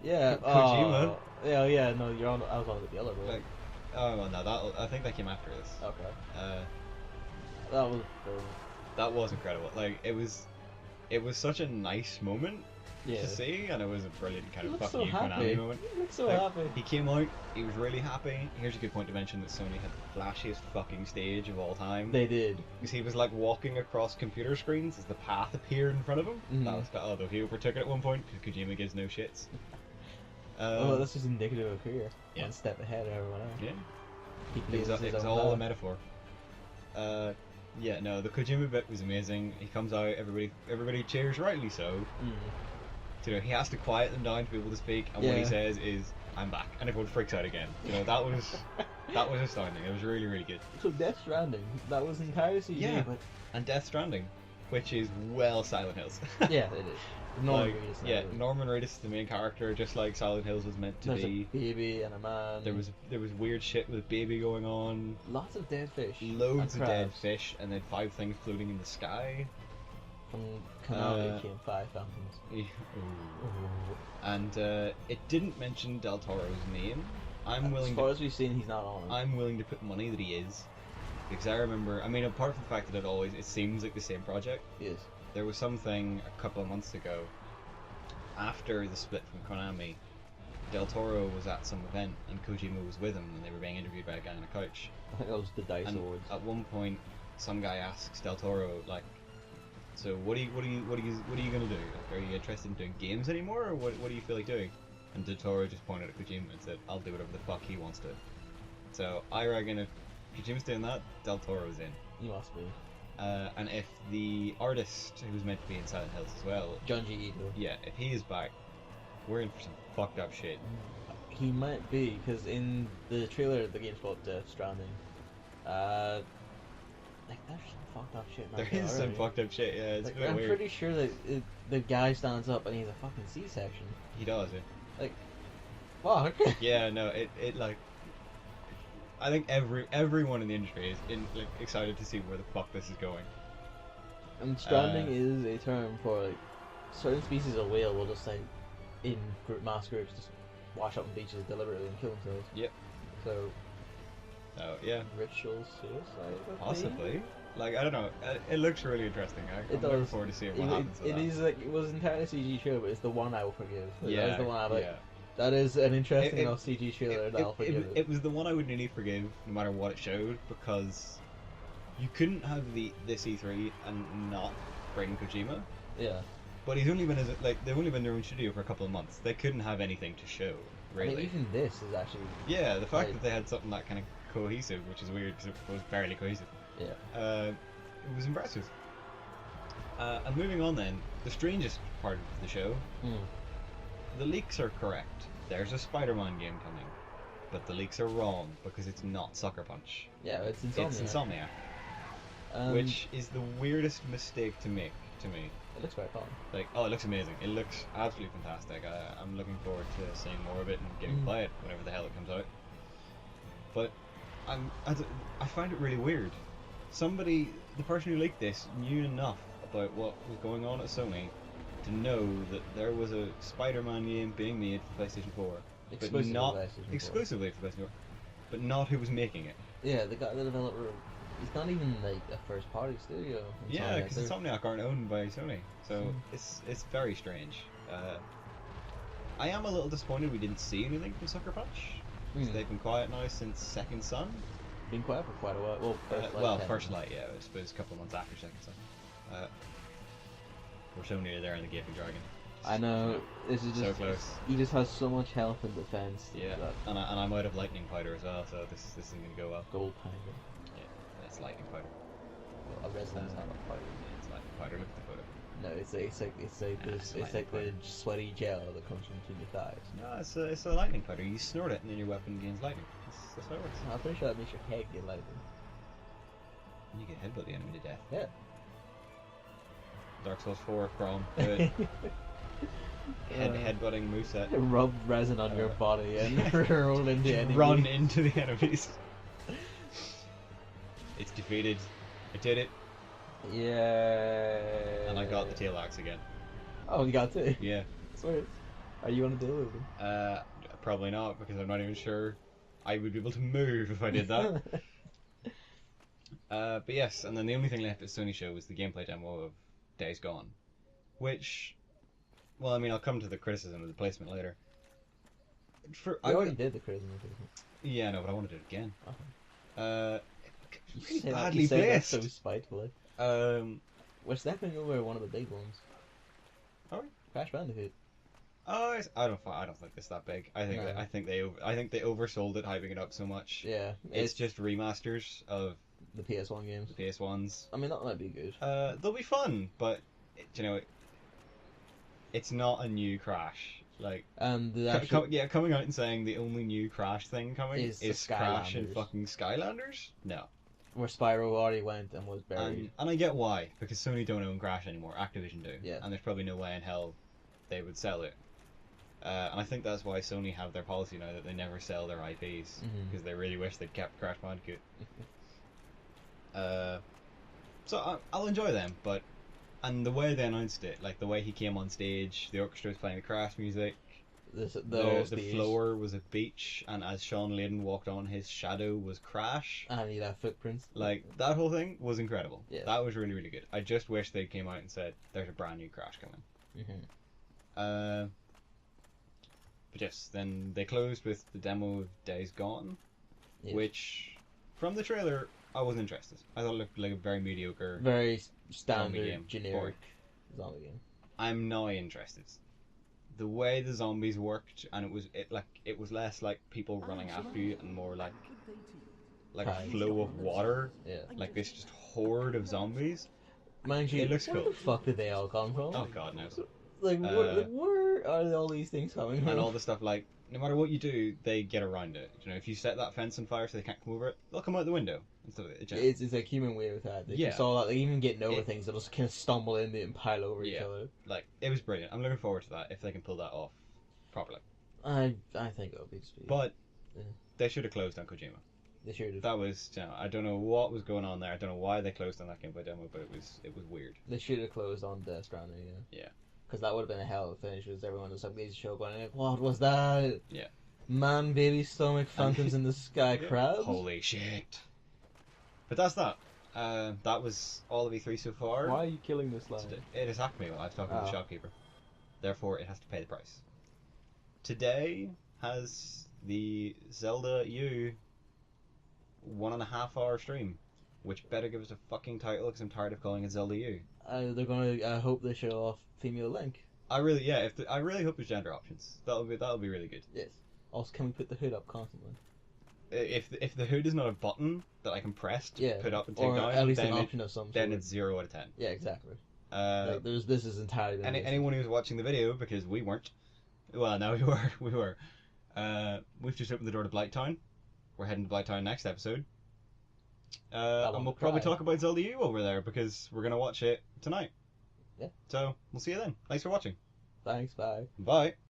Yeah. Kojima. Yeah. No, you're on. I was on with the other bro. Like, oh well, no, I think that came after this. Okay. That was. That was incredible. Like it was such a nice moment Yeah. to see, and it was a brilliant kind He of looks fucking so you happy. Konami moment. He looks so Like, happy. He came out, he was really happy. Here's a good point to mention that Sony had the flashiest fucking stage of all time. They did. Because he was like walking across computer screens as the path appeared in front of him. Mhm. That was although he overtook it at one point because Kojima gives no shits. Well, that's just indicative of career. yeah. One step ahead of everyone else. Yeah, He it was, pleases his it was own all a power. metaphor. Yeah, no, the Kojima bit was amazing. He comes out, everybody cheers, rightly so. Mm. You know, he has to quiet them down to be able to speak, and what he Yeah. says is, "I'm back," and everyone freaks out again. You know, that was astounding. It was really, really good. So Death Stranding, that was entirely CG, Yeah. but And Death Stranding, which is well Silent Hills. yeah, it is. Norman Like, Reedus. yeah, Norman Reedus is the main character, just like Silent Hills was meant to There's be. a baby and a man. There was weird shit with baby going on, lots of dead fish. loads and of dead crabs. fish, and then 5 things floating in the sky. From Konami Uh, came 5 phantoms. Ooh. And it didn't mention Del Toro's name. I'm willing As far to. as we've seen, he's not on it. I'm willing to put money that he is, because I remember. I mean, apart from the fact that it seems like the same project. Yes. There was something a couple of months ago, after the split from Konami. Del Toro was at some event and Kojima was with him, and they were being interviewed by a guy on a couch. I think that was the Dice And Awards. at one point, some guy asks Del Toro, like, "So what are you gonna do? Like, are you interested in doing games anymore, or what do you feel like doing?" And Del Toro just pointed at Kojima and said, "I'll do whatever the fuck he wants to." So I reckon if Kojima's doing that, Del Toro's in. He must be. And if the artist who's meant to be in Silent Hills as well, Junji Ito. yeah, if he is back, we're in for some fucked up shit. He might be, because in the trailer, the game's called Death Stranding. Like, there's some fucked up shit in that There is some already. fucked up shit. Yeah, it's Like, a bit I'm weird. pretty sure that the guy stands up and he's a fucking C-section. He does. Yeah. Fuck. Yeah, no, it like. I think everyone in the industry is excited to see where the fuck this is going. And stranding is a term for like certain species of whale will just like in mass groups just wash up on beaches deliberately and kill themselves. Yep. So So yeah, ritual suicide. maybe? possibly. Like I don't know. It looks really interesting. I'm looking does. forward to seeing what happens. It is like it was entirely CG show, but it's the one I will forgive. Yeah. That is the one I'm like, yeah. that is an interesting It- enough CG trailer that I'll forgive it. It was the one I would nearly forgive, no matter what it showed, because you couldn't have this E3 and not bring Kojima. Yeah. But he's only been they've only been in their own studio for a couple of months. They couldn't have anything to show, really. I mean, even this is actually Yeah, the fact Right. that they had something that kind of cohesive, which is weird because it was barely cohesive, yeah. it was impressive. And moving on then, the strangest part of the show, the leaks are correct. There's a Spider-Man game coming, but the leaks are wrong because it's not Sucker Punch. Yeah, it's Insomniac. It's Insomniac, Um, which is the weirdest mistake to make to me. it looks very fun. Like, oh, it looks amazing. It looks absolutely fantastic. I'm looking forward to seeing more of it and getting to play it whenever the hell it comes out. But I find it really weird. The person who leaked this knew enough about what was going on at Sony to know that there was a Spider-Man game being made for PlayStation 4, but Exclusively not for PlayStation 4. exclusively for PlayStation 4, but not who was making it. Yeah, the developer. It's not even like a first-party studio. Yeah, Insomniac, because they're- Insomniac aren't owned by Sony, so Hmm. it's very strange. I am a little disappointed we didn't see anything from Sucker Punch. 'Cause Hmm. they've been quiet now since Second Son. been quiet for quite a while. Well, First Light. First Light, yeah, I suppose a couple of months after Second Son. We're so near there in the Gaping Dragon. I know. This is just So close. He just has so much health and defense. Yeah, That and I'm out of lightning powder as well, so this isn't gonna go well. gold powder. Yeah, that's lightning powder. A residence not a powder. Yeah, it's lightning powder. Look at the photo. No, it's like it's it's like the lightning sweaty gel that comes from between your thighs. No, it's a lightning powder. You snort it, and then your weapon gains lightning. That's how it works. I'm pretty sure that makes your head get lighter. And you get headbutt the enemy to death. Yeah. Dark Souls 4 Chrome. Do it. headbutting moveset. Rub resin on your body and roll into enemies. Run into the enemies. It's defeated. I did it. Yeah. And I got the tail axe again. Oh, you got it? Yeah. Sweet. Are you on a deal with him? Probably not, because I'm not even sure I would be able to move if I did that. But yes, and then the only thing left at Sony show was the gameplay demo of Days Gone. Which, well, I mean, I'll come to the criticism of the placement later. I already did the criticism. Yeah, no, but I want to do it again. You Really say badly that placed. so spitefully. We're stepping over one of the big ones. Are we? Crash Bandicoot. Oh, I don't think it's that big. I think they oversold it, hyping it up so much. Yeah, It's just remasters of the PS1 games. the PS1s. I mean, that might be good. They'll be fun, but it's not a new Crash. Like, And the actual coming out and saying the only new Crash thing coming Is is the Crash and Skylanders. fucking Skylanders. No. where Spyro already went and was buried. And I get why, because Sony don't own Crash anymore. Activision do. Yeah. And there's probably no way in hell they would sell it. And I think that's why Sony have their policy now that they never sell their IPs, because they really wish they'd kept Crash Bandicoot. So I'll enjoy them, but and the way they announced it, like the way he came on stage, the orchestra was playing the Crash music, the floor was a beach, and as Sean Layden walked on, his shadow was Crash. And he left footprints. Like, that whole thing was incredible. Yeah. That was really, really good. I just wish they came out and said, there's a brand new Crash coming. But yes, then they closed with the demo of Days Gone, Yes. which, from the trailer, I wasn't interested. I thought it looked like a very mediocre. Very Zombie standard, game. generic zombie game. I'm not interested. The way the zombies worked, and it was less like people running after you, and more like a Right. flow of water, Yeah. like this just horde of zombies. Mind you, It looks where cool. the fuck did they all come from? Oh god knows. Like, where are all these things coming from? And all the stuff, like, no matter what you do, they get around it. You know, if you set that fence on fire so they can't come over it, they'll come out the window and stuff. It's like human way with that. They Yeah. just all that. They even getting over things. They'll just kind of stumble into it and pile over each Yeah. other. Like, it was brilliant. I'm looking forward to that if they can pull that off properly. I think it'll be sweet. But Yeah. they should have closed on Kojima. They sure did. That was, I don't know what was going on there. I don't know why they closed on that gameplay demo, but it was weird. They should have closed on Death Stranding, yeah. Yeah. Because that would have been a hell of a finish. Because everyone just like these show going like, what was that? Yeah. Man, baby, stomach, phantoms in the sky, Yeah. crabs. Holy shit. But that's that. That was all of E3 so far. Why are you killing this lion? It attacked me while I was talking to the Oh. shopkeeper. Therefore, it has to pay the price. Today has the Zelda U 1.5 hour stream, which better give us a fucking title because I'm tired of calling it Zelda U. They're gonna. I hope they show off female Link. I really hope there's gender options. That'll be really good. Yes. Also, can we put the hood up constantly? If the hood is not a button that I can press to Yeah. put up and take Or down, at least then an option of some then sort. it's 0 out of 10. Yeah, exactly. Uh, Like, this is entirely. anyone who's watching the video, because we weren't. Well, no, we were. We've just opened the door to Blighttown. We're heading to Blighttown next episode. And we'll probably talk about Zelda U over there because we're gonna watch it tonight. Yeah. So we'll see you then. Thanks for watching. Thanks. Bye. Bye.